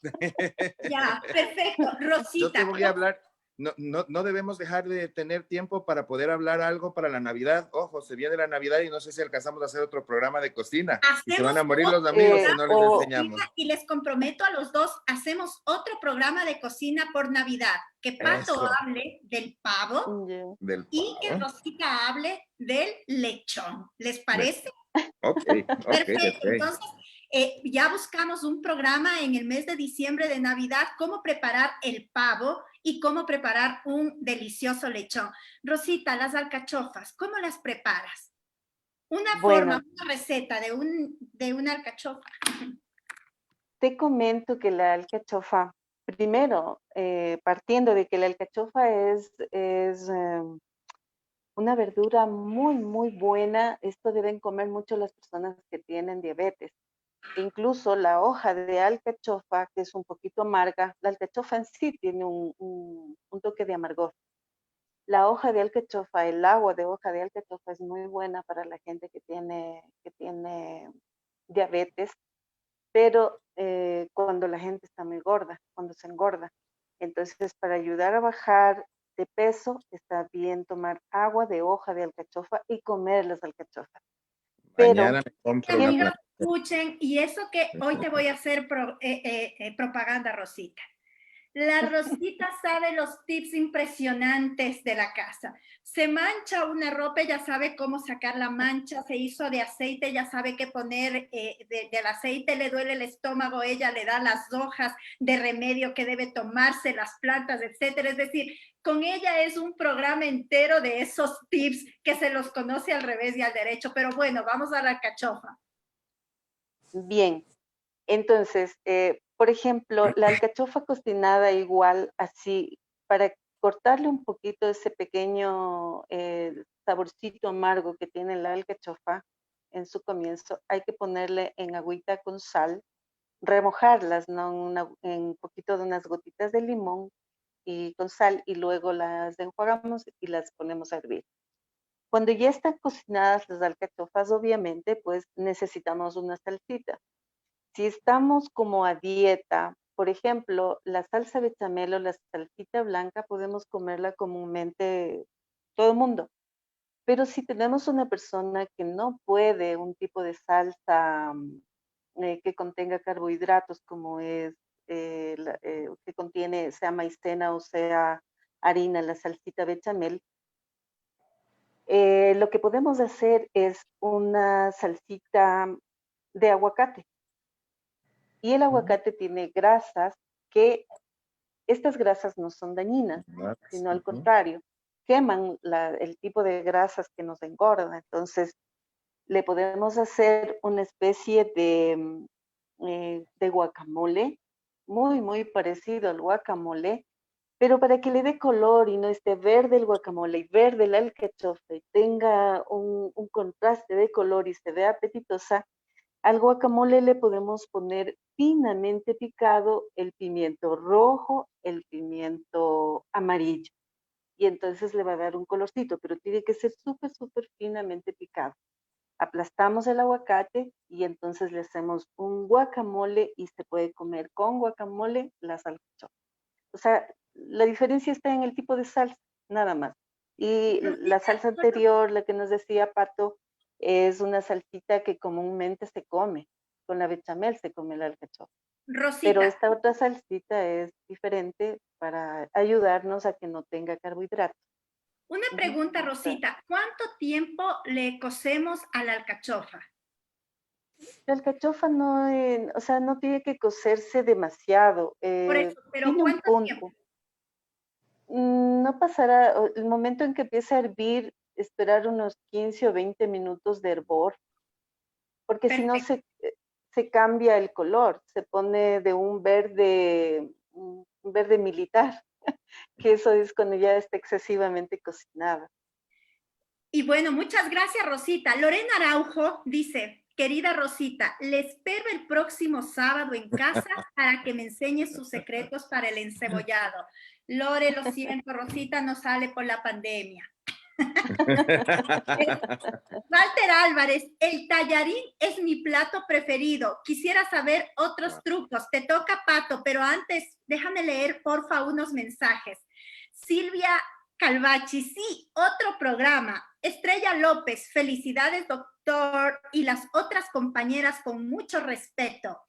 ya, perfecto. yo te Rosita, voy a hablar. No debemos dejar de tener tiempo para poder hablar algo para la Navidad. Ojo, se viene la Navidad y no sé si alcanzamos a hacer otro programa de cocina. Y se van hacemos a morir los otro amigos si programa no les de enseñamos. cocina y les comprometo a los dos, hacemos otro programa de cocina por Navidad. Que Pato Eso, hable del pavo Yeah. del y que pavo. Rosita hable del lechón. ¿Les parece? Ok, ok, Perfecto. ok. Entonces, ya buscamos un programa en el mes de diciembre de Navidad, cómo preparar el pavo y cómo preparar un delicioso lechón. Rosita, las alcachofas, ¿cómo las preparas? Una forma, Bueno, una receta de una alcachofa. te comento que la alcachofa, primero, partiendo de que la alcachofa es una verdura muy, muy buena. Esto deben comer mucho las personas que tienen diabetes, Incluso la hoja de alcachofa, que es un poquito amarga, la alcachofa en sí tiene un toque de amargor. La hoja de alcachofa, el agua de hoja de alcachofa es muy buena para la gente que tiene diabetes, pero cuando la gente está muy gorda, cuando se engorda. Entonces, para ayudar a bajar de peso, está bien tomar agua de hoja de alcachofa y comer las alcachofas. Pero, Mañana me compro una amigos, planta. escuchen, y eso que hoy te voy a hacer propaganda, Rosita. La Rosita sabe los tips impresionantes de la casa. Se mancha una ropa, ella sabe cómo sacar la mancha, se hizo de aceite, ella sabe qué poner del aceite, le duele el estómago, ella le da las hojas de remedio que debe tomarse, las plantas, etcétera. Es decir, con ella es un programa entero de esos tips que se los conoce al revés y al derecho. Pero bueno, vamos a la alcachofa. bien, entonces, por ejemplo, la alcachofa cocinada igual así, para cortarle un poquito ese pequeño saborcito amargo que tiene la alcachofa en su comienzo, hay que ponerle en agüita con sal, remojarlas, ¿no? En un poquito de unas gotitas de limón y con sal y luego las enjuagamos y las ponemos a hervir. Cuando ya están cocinadas las alcachofas, obviamente, pues necesitamos una salsita. Si estamos como a dieta, por ejemplo, la salsa bechamel o la salsita blanca podemos comerla comúnmente todo el mundo. Pero si tenemos una persona que no puede un tipo de salsa que contenga carbohidratos, como es que contiene, sea maicena o sea harina, la salsita bechamel, lo que podemos hacer es una salsita de aguacate. Y el aguacate tiene grasas que estas grasas no son dañinas, sino al contrario, queman el tipo de grasas que nos engorda. Entonces, le podemos hacer una especie de guacamole, muy, muy parecido al guacamole, pero para que le dé color y no esté verde el guacamole y verde el alcachofa y tenga un contraste de color y se vea apetitosa, al guacamole le podemos poner finamente picado el pimiento rojo, el pimiento amarillo. Y entonces le va a dar un colorcito, pero tiene que ser súper, súper finamente picado. Aplastamos el aguacate y entonces le hacemos un guacamole y se puede comer con guacamole las alcachofas. O sea, la diferencia está en el tipo de salsa, nada más. Y la salsa anterior, la que nos decía Pato, es una salsita que comúnmente se come. Con la bechamel se come la alcachofa. Pero Rosita, esta otra salsita es diferente para ayudarnos a que no tenga carbohidratos. una pregunta, Rosita. ¿Cuánto tiempo le cocemos a la alcachofa? La alcachofa no, o sea, no tiene que cocerse demasiado. Por eso, pero Tiene un ¿cuánto tiempo? punto. No pasará, el momento en que empieza a hervir, esperar unos 15 o 20 minutos de hervor, porque si no Perfecto. se cambia el color, se pone de un verde militar, que eso es cuando ya está excesivamente cocinada. Y bueno, muchas gracias, Rosita. Lorena Araujo dice, querida Rosita, le espero el próximo sábado en casa para que me enseñe sus secretos para el encebollado. Lore, lo siento, Rosita no sale por la pandemia. Walter Álvarez, el tallarín es mi plato preferido. Quisiera saber otros trucos. Te toca, Pato, pero antes déjame leer, porfa, unos mensajes. Silvia Calvachi, sí, otro programa. Estrella López, felicidades, doctor, y las otras compañeras con mucho respeto.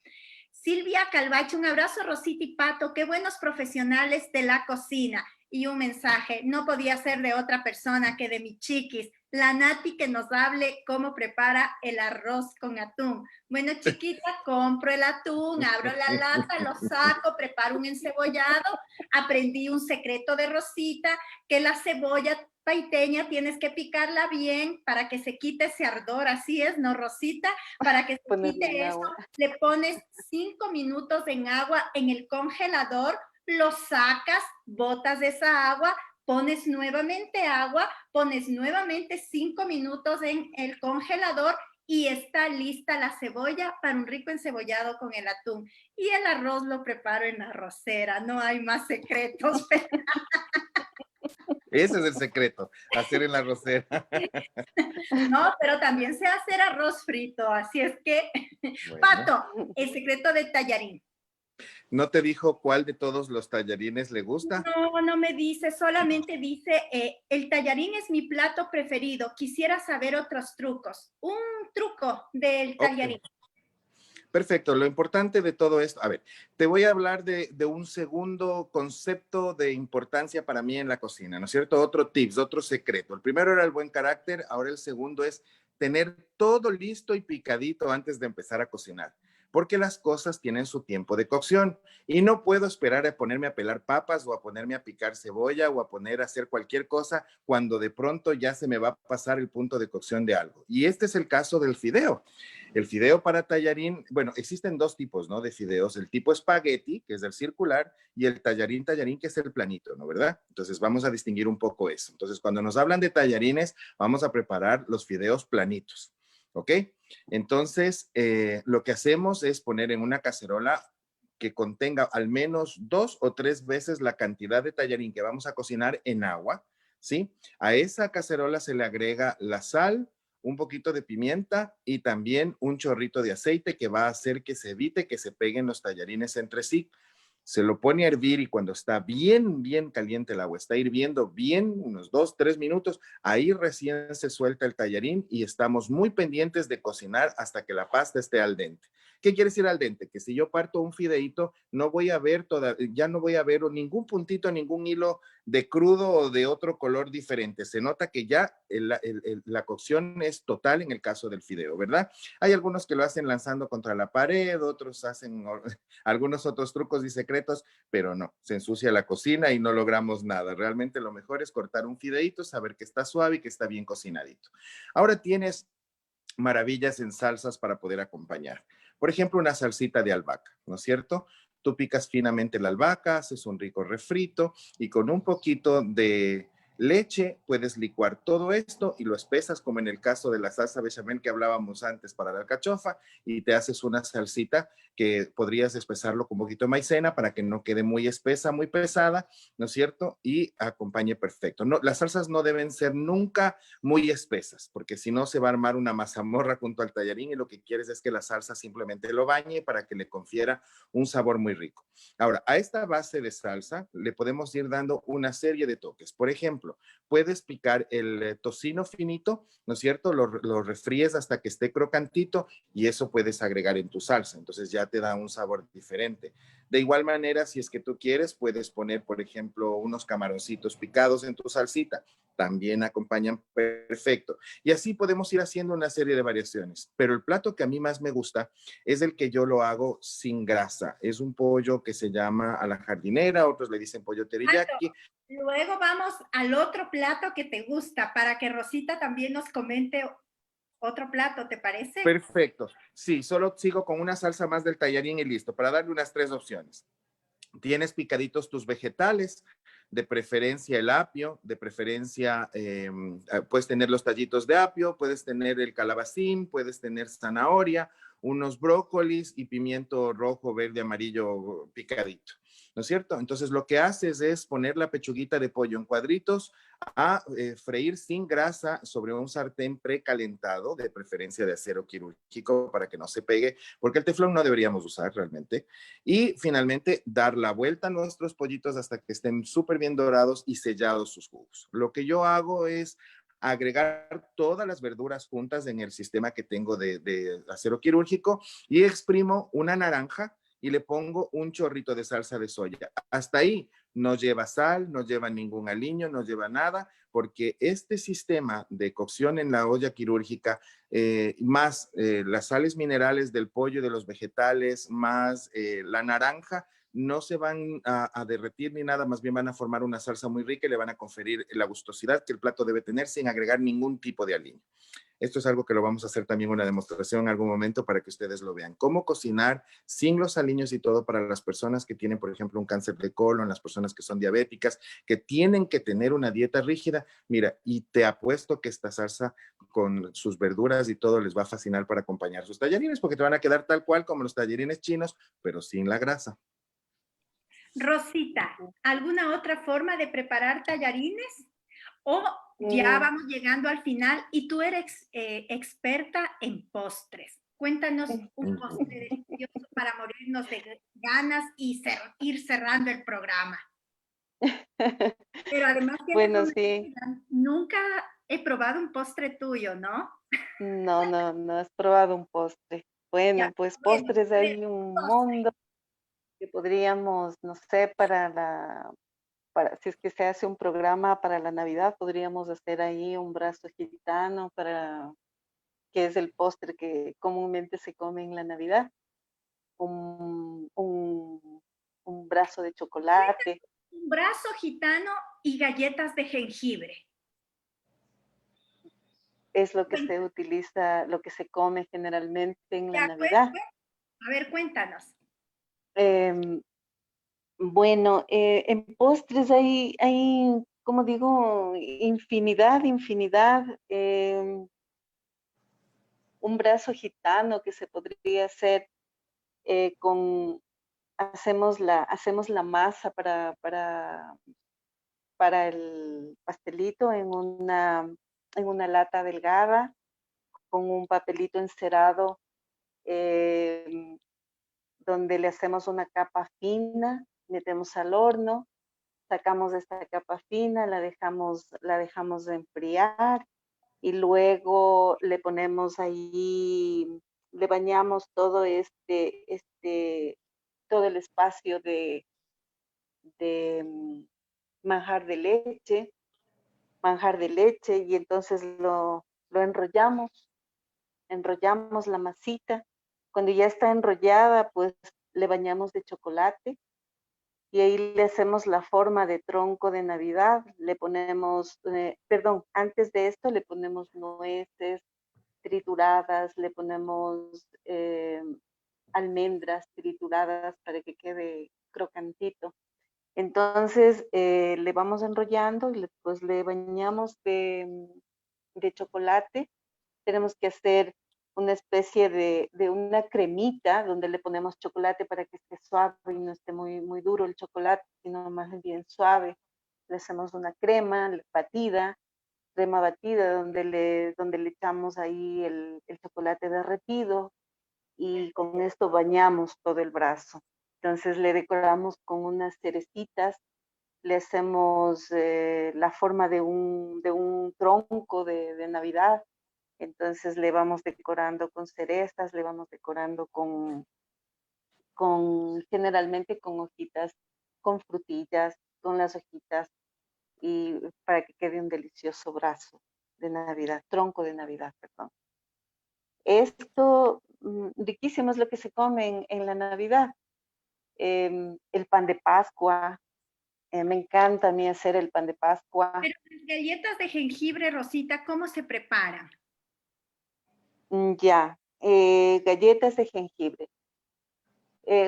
Silvia Calvachi, un abrazo, Rosita y Pato, qué buenos profesionales de la cocina. Y un mensaje, no podía ser de otra persona que de mi chiquis, la Nati, que nos hable cómo prepara el arroz con atún. Bueno, chiquita, compro el atún, abro la lata, lo saco, preparo un encebollado, aprendí un secreto de Rosita, que la cebolla paiteña tienes que picarla bien para que se quite ese ardor, así es, ¿no, Rosita? Para que se quite eso, le pones 5 minutos en agua en el congelador, lo sacas, botas esa agua, pones nuevamente agua, pones nuevamente 5 minutos en el congelador y está lista la cebolla para un rico encebollado con el atún. Y el arroz lo preparo en la arrocera, no hay más secretos. Ese es el secreto, hacer en la arrocera. No, pero también sé hacer arroz frito, así es que, Bueno, Pato, el secreto del tallarín. ¿no te dijo cuál de todos los tallarines le gusta? No, no me dice, solamente dice, el tallarín es mi plato preferido, quisiera saber otros trucos. Un truco del Ok. tallarín. Perfecto, lo importante de todo esto, a ver, te voy a hablar de un segundo concepto de importancia para mí en la cocina, ¿no es cierto? Otro tips, otro secreto. El primero era el buen carácter, ahora el segundo es tener todo listo y picadito antes de empezar a cocinar, porque las cosas tienen su tiempo de cocción y no puedo esperar a ponerme a pelar papas o a ponerme a picar cebolla o a poner a hacer cualquier cosa cuando de pronto ya se me va a pasar el punto de cocción de algo. Y este es el caso del fideo. El fideo para tallarín, bueno, existen dos tipos, ¿no? De fideos, el tipo espagueti, que es el circular, y el tallarín, que es el planito, ¿no? ¿Verdad? Entonces vamos a distinguir un poco eso. Entonces, cuando nos hablan de tallarines, vamos a preparar los fideos planitos, ¿ok? Entonces, lo que hacemos es poner en una cacerola que contenga al menos 2 o 3 veces la cantidad de tallarín que vamos a cocinar en agua, ¿sí? A esa cacerola se le agrega la sal, un poquito de pimienta y también un chorrito de aceite que va a hacer que se evite que se peguen los tallarines entre sí. Se lo pone a hervir y cuando está bien, bien caliente el agua, está hirviendo bien, unos 2, 3 minutos, ahí recién se suelta el tallarín y estamos muy pendientes de cocinar hasta que la pasta esté al dente. ¿Qué quiere decir al dente? Que si yo parto un fideíto, no voy a ver ya no voy a ver ningún puntito, ningún hilo de crudo o de otro color diferente. Se nota que ya la cocción es total en el caso del fideo, ¿verdad? Hay algunos que lo hacen lanzando contra la pared, otros hacen algunos otros trucos y secretos, pero no, se ensucia la cocina y no logramos nada. Realmente lo mejor es cortar un fideíto, saber que está suave y que está bien cocinadito. Ahora tienes maravillas en salsas para poder acompañar. Por ejemplo, una salsita de albahaca, ¿no es cierto? Tú picas finamente la albahaca, haces un rico refrito y con un poquito de leche puedes licuar todo esto y lo espesas como en el caso de la salsa bechamel que hablábamos antes para la alcachofa y te haces una salsita que podrías espesarlo con un poquito de maicena para que no quede muy espesa, muy pesada, ¿no es cierto? Y acompañe perfecto. No, las salsas no deben ser nunca muy espesas, porque si no se va a armar una mazamorra junto al tallarín y lo que quieres es que la salsa simplemente lo bañe para que le confiera un sabor muy rico. Ahora, a esta base de salsa le podemos ir dando una serie de toques. Por ejemplo, puedes picar el tocino finito, ¿no es cierto? Lo refríes hasta que esté crocantito y eso puedes agregar en tu salsa. Entonces ya te da un sabor diferente. De igual manera, si es que tú quieres, puedes poner, por ejemplo, unos camaroncitos picados en tu salsita. También acompañan perfecto. Y así podemos ir haciendo una serie de variaciones. Pero el plato que a mí más me gusta es el que yo lo hago sin grasa. Es un pollo que se llama a la jardinera, otros le dicen pollo teriyaki. Luego vamos al otro plato que te gusta para que Rosita también nos comente otro plato, ¿te parece? Perfecto. Sí, solo sigo con una salsa más del tallarín y listo, para darle unas 3 opciones. Tienes picaditos tus vegetales, de preferencia el apio, de preferencia puedes tener los tallitos de apio, puedes tener el calabacín, puedes tener zanahoria, unos brócolis y pimiento rojo, verde, amarillo picadito, ¿no es cierto? Entonces lo que haces es poner la pechuguita de pollo en cuadritos a freír sin grasa sobre un sartén precalentado, de preferencia de acero quirúrgico para que no se pegue, porque el teflón no deberíamos usar realmente. Y finalmente dar la vuelta a nuestros pollitos hasta que estén súper bien dorados y sellados sus jugos. Lo que yo hago es agregar todas las verduras juntas en el sistema que tengo de acero quirúrgico y exprimo una naranja y le pongo un chorrito de salsa de soya. Hasta ahí no lleva sal, no lleva ningún aliño, no lleva nada, porque este sistema de cocción en la olla quirúrgica, más las sales minerales del pollo, de los vegetales, más la naranja, no se van a derretir ni nada, más bien van a formar una salsa muy rica y le van a conferir la gustosidad que el plato debe tener sin agregar ningún tipo de aliño. Esto es algo que lo vamos a hacer también una demostración en algún momento para que ustedes lo vean. Cómo cocinar sin los aliños y todo para las personas que tienen, por ejemplo, un cáncer de colon, las personas que son diabéticas, que tienen que tener una dieta rígida. Mira, y te apuesto que esta salsa con sus verduras y todo les va a fascinar para acompañar sus tallarines, porque te van a quedar tal cual como los tallarines chinos, pero sin la grasa. Rosita, ¿alguna otra forma de preparar tallarines? O ya Mm, vamos llegando al final y tú eres experta en postres. Cuéntanos un postre delicioso para morirnos de ganas y ir cerrando el programa. Pero además tienes Bueno, una sí, calidad. Nunca he probado un postre tuyo, ¿no? no has probado un postre. Ya, Bueno, pues bueno, postres a ver, hay un postre. mundo que podríamos, no sé, si es que se hace un programa para la Navidad, podríamos hacer ahí un brazo gitano que es el postre que comúnmente se come en la Navidad, un, un, un brazo de chocolate, Un brazo gitano y galletas de jengibre. es lo que se Cuéntanos. utiliza, lo que se come generalmente en la Ya, Navidad. a ver, cuéntanos. Em, bueno, en postres como digo, infinidad. Un brazo gitano que se podría hacer con, hacemos la masa para el pastelito en una lata delgada con un papelito encerado eh, donde le hacemos una capa fina, metemos al horno, sacamos esta capa fina, la dejamos enfriar y luego le ponemos ahí, le bañamos todo el espacio de manjar de leche y entonces lo enrollamos la masita. Cuando ya está enrollada, pues le bañamos de chocolate y ahí le hacemos la forma de tronco de Navidad. Le ponemos, perdón, antes de esto le ponemos nueces trituradas, le ponemos almendras trituradas para que quede crocantito. Entonces le vamos enrollando y pues le bañamos de chocolate. Tenemos que hacer una especie de una cremita donde le ponemos chocolate para que esté suave y no esté muy duro el chocolate, sino más bien suave. Le hacemos una crema batida donde le echamos ahí el chocolate derretido y con esto bañamos todo el brazo. Entonces le decoramos con unas cerecitas, le hacemos la forma de un tronco de Navidad. Entonces le vamos decorando con cerezas, le vamos decorando generalmente con hojitas, con frutillas, con las hojitas y para que quede un delicioso brazo de Navidad, tronco de Navidad, perdón. Esto riquísimo es lo que se come en la Navidad. El pan de Pascua, me encanta a mí hacer el pan de Pascua. Pero las galletas de jengibre, Rosita, ¿cómo se preparan? Ya, galletas de jengibre.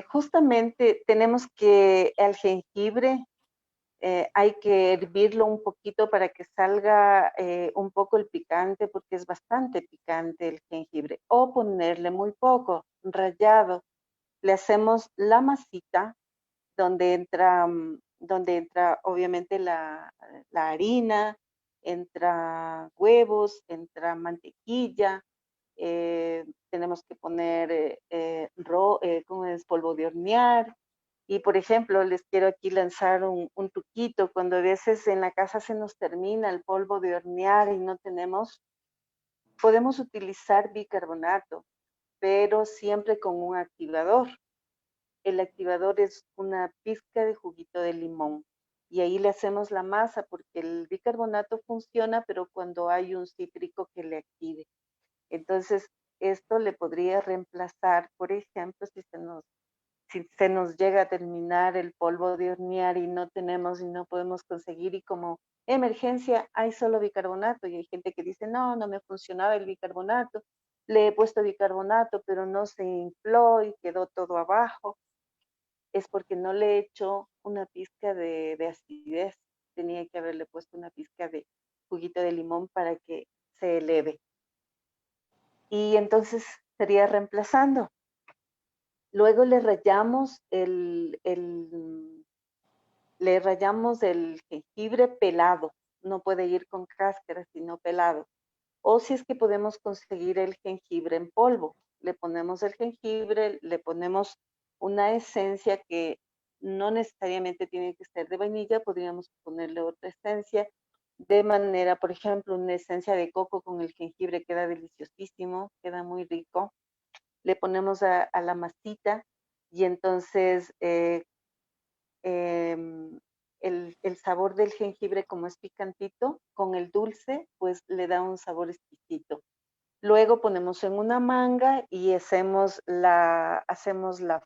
Justamente tenemos que al jengibre hay que hervirlo un poquito para que salga un poco el picante, porque es bastante picante el jengibre, o ponerle muy poco, rallado. Le hacemos la masita donde entra obviamente la harina, entra huevos, entra mantequilla, tenemos que poner ¿cómo es? Polvo de hornear. Y por ejemplo, les quiero aquí lanzar un truquito. Cuando a veces en la casa se nos termina el polvo de hornear y no tenemos, podemos utilizar bicarbonato, pero siempre con un activador. El activador es una pizca de juguito de limón. Y ahí le hacemos la masa porque el bicarbonato funciona, pero cuando hay un cítrico que le active. Entonces, esto le podría reemplazar, por ejemplo, si se nos llega a terminar el polvo de hornear y no tenemos y no podemos conseguir y como emergencia hay solo bicarbonato y hay gente que dice, no, no me funcionaba el bicarbonato, le he puesto bicarbonato pero no se infló y quedó todo abajo, es porque no le he hecho una pizca de acidez, tenía que haberle puesto una pizca de juguito de limón para que se eleve. Y entonces sería reemplazando. Luego le rallamos el jengibre pelado, no puede ir con cáscara, sino pelado. O si es que podemos conseguir el jengibre en polvo, le ponemos el jengibre, le ponemos una esencia que no necesariamente tiene que ser de vainilla, podríamos ponerle otra esencia, de manera, por ejemplo, una esencia de coco con el jengibre queda deliciosísimo, queda muy rico. Le ponemos a la masita y entonces el sabor del jengibre, como es picantito, con el dulce, pues le da un sabor exquisito. Luego ponemos en una manga y hacemos la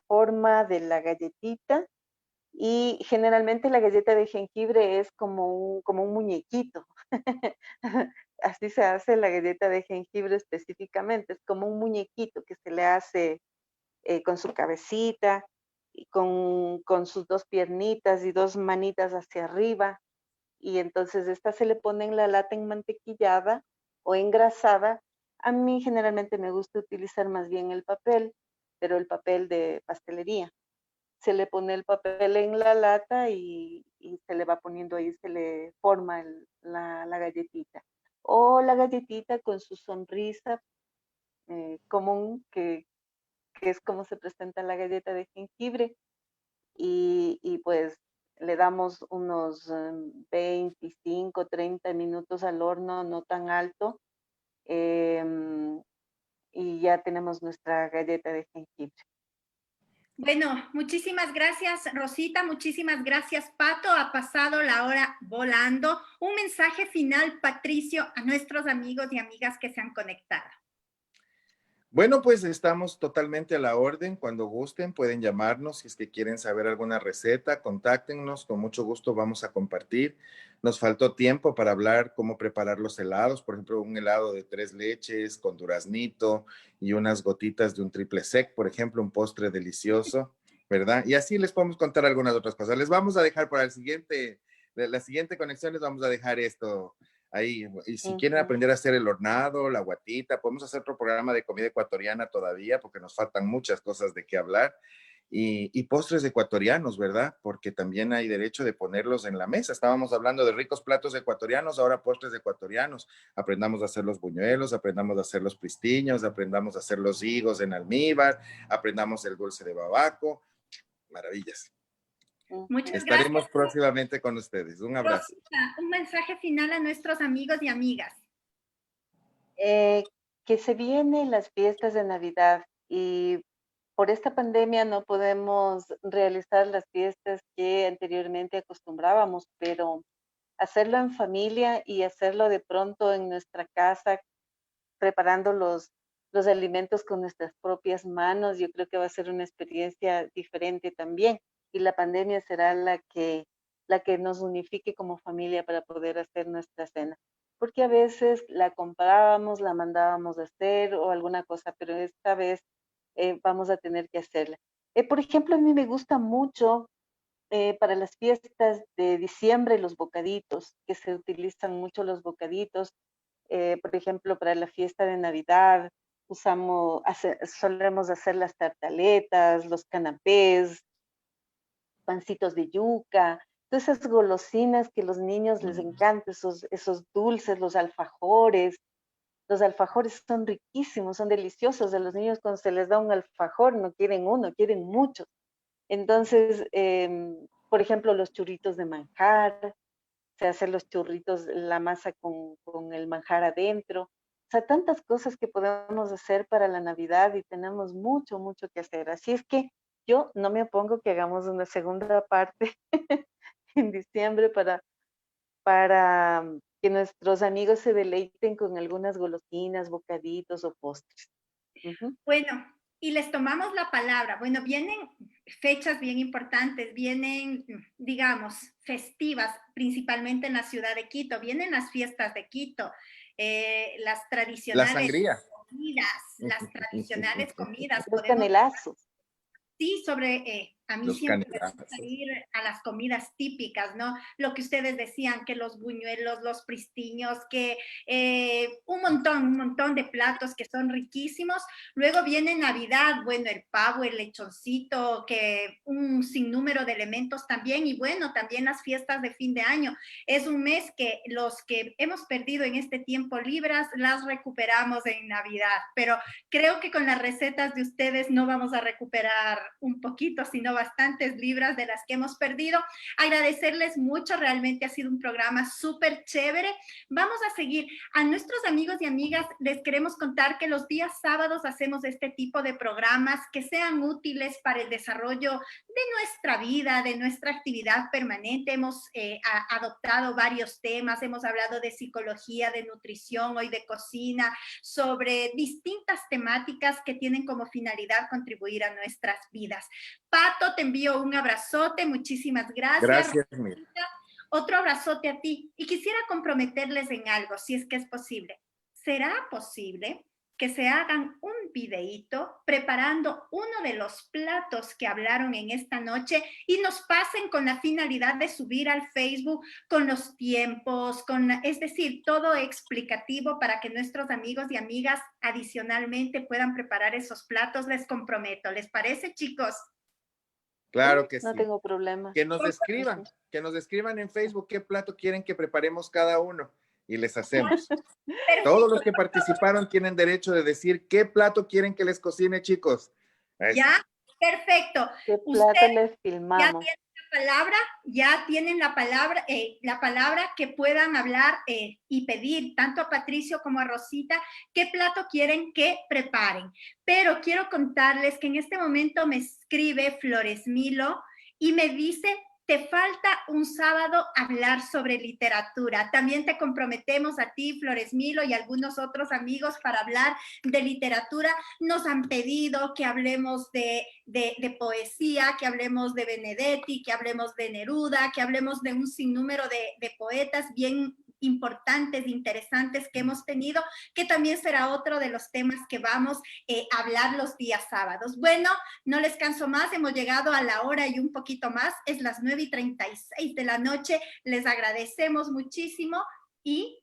forma de la galletita y generalmente la galleta de jengibre es como un muñequito. Así se hace la galleta de jengibre específicamente, es como un muñequito que se le hace con su cabecita y con sus dos piernitas y dos manitas hacia arriba. Y entonces esta se le pone en la lata enmantequillada o engrasada. A mí generalmente me gusta utilizar más bien el papel, pero el papel de pastelería. Se le pone el papel en la lata y se le va poniendo ahí, se le forma la galletita. O la galletita con su sonrisa común, que es como se presenta la galleta de jengibre, y pues le damos unos 25, 30 minutos al horno, no tan alto, em, y ya tenemos nuestra galleta de jengibre. Bueno, muchísimas gracias, Rosita. Muchísimas gracias, Pato. Ha pasado la hora volando. Un mensaje final, Patricio, a nuestros amigos y amigas que se han conectado. Bueno, pues estamos totalmente a la orden. Cuando gusten, pueden llamarnos. Si es que quieren saber alguna receta, contáctenos. Con mucho gusto vamos a compartir. Nos faltó tiempo para hablar cómo preparar los helados. Por ejemplo, un helado de 3 leches con duraznito y unas gotitas de un triple sec, por ejemplo, un postre delicioso, ¿verdad? Y así les podemos contar algunas otras cosas. Les vamos a dejar para la siguiente conexión, les vamos a dejar esto ahí. Y si quieren aprender a hacer el hornado, la guatita, podemos hacer otro programa de comida ecuatoriana todavía, porque nos faltan muchas cosas de qué hablar. Y postres ecuatorianos, ¿verdad? Porque también hay derecho de ponerlos en la mesa. Estábamos hablando de ricos platos ecuatorianos, ahora postres ecuatorianos. Aprendamos a hacer los buñuelos, aprendamos a hacer los pristiños, aprendamos a hacer los higos en almíbar, aprendamos el dulce de babaco. Maravillas. Muchas Estaremos gracias. próximamente con ustedes. Un abrazo. Rosita, un mensaje final a nuestros amigos y amigas. Que se vienen las fiestas de Navidad y por esta pandemia no podemos realizar las fiestas que anteriormente acostumbrábamos, pero hacerlo en familia y hacerlo de pronto en nuestra casa, preparando los alimentos con nuestras propias manos, yo creo que va a ser una experiencia diferente también. Y la pandemia será la que nos unifique como familia para poder hacer nuestra cena. Porque a veces la comprábamos, la mandábamos a hacer o alguna cosa, pero esta vez vamos a tener que hacerla. Por ejemplo, a mí me gusta mucho para las fiestas de diciembre los bocaditos, que se utilizan mucho los bocaditos. Por ejemplo, para la fiesta de Navidad solemos hacer las tartaletas, los canapés, pancitos de yuca, todas esas golosinas que a los niños les encanta, esos dulces, los alfajores. Los alfajores son riquísimos, son deliciosos. A los niños cuando se les da un alfajor no quieren uno, quieren muchos. Entonces, por ejemplo, los churritos de manjar, se hacen los churritos, la masa con el manjar adentro. O sea, tantas cosas que podemos hacer para la Navidad y tenemos mucho, mucho que hacer. Así es que yo no me opongo que hagamos una segunda parte en diciembre para que nuestros amigos se deleiten con algunas golosinas, bocaditos o postres. Bueno, y les tomamos la palabra. Bueno, vienen fechas bien importantes, vienen, digamos, festivas, principalmente en la ciudad de Quito, vienen las fiestas de Quito, las La tradicionales sangría. comidas, las tradicionales comidas, Los podemos. canelazos. Sí, a mí Los siempre me gusta canelazos. ir a las comidas típicas, ¿no? Lo que ustedes decían, que los buñuelos, los pristiños, que un montón de platos que son riquísimos. Luego viene Navidad, bueno, el pavo, el lechoncito, que un sinnúmero de elementos también, y bueno, también las fiestas de fin de año. Es un mes que los que hemos perdido en este tiempo libras, las recuperamos en Navidad, pero creo que con las recetas de ustedes no vamos a recuperar un poquito, sino bastantes libras de las que hemos perdido. Agradecerles mucho, realmente ha sido un programa súper chévere. Vamos a seguir. A nuestros amigos y amigas les queremos contar que los días sábados hacemos este tipo de programas que sean útiles para el desarrollo de nuestra vida, de nuestra actividad permanente. Hemos adoptado varios temas, hemos hablado de psicología, de nutrición, hoy de cocina, sobre distintas temáticas que tienen como finalidad contribuir a nuestras vidas. Pato, te envío un abrazote, muchísimas gracias. Gracias, Mira. Otro abrazote a ti. Y quisiera comprometerles en algo, si es que es posible. ¿Será posible que se hagan un videíto preparando uno de los platos que hablaron en esta noche y nos pasen con la finalidad de subir al Facebook con los tiempos, es decir, todo explicativo para que nuestros amigos y amigas adicionalmente puedan preparar esos platos? Les comprometo. ¿Les parece, chicos? Claro que sí. No tengo problema. Que nos escriban en Facebook qué plato quieren que preparemos cada uno y les hacemos. Perfecto. Todos los que participaron tienen derecho de decir qué plato quieren que les cocine, chicos. Ya, perfecto. ¿Qué plato Ustedes les filmamos? ya tienen la palabra que puedan hablar y pedir tanto a Patricio como a Rosita qué plato quieren que preparen. Pero quiero contarles que en este momento me escribe Flores Milo y me dice: te falta un sábado hablar sobre literatura. También te comprometemos a ti, Flores Milo, y algunos otros amigos para hablar de literatura. Nos han pedido que hablemos de poesía, que hablemos de Benedetti, que hablemos de Neruda, que hablemos de un sinnúmero de poetas bien importantes, interesantes que hemos tenido, que también será otro de los temas que vamos a hablar los días sábados. Bueno, no les canso más, hemos llegado a la hora y un poquito más, es las 9:36 de la noche, les agradecemos muchísimo y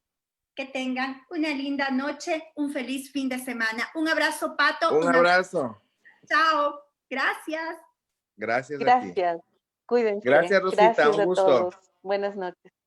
que tengan una linda noche, un feliz fin de semana. Un abrazo, Pato. Un abrazo. Chao. Gracias. Gracias a ti. Gracias. Cuídense. Gracias, Rosita. Gracias Un a gusto. todos. Buenas noches.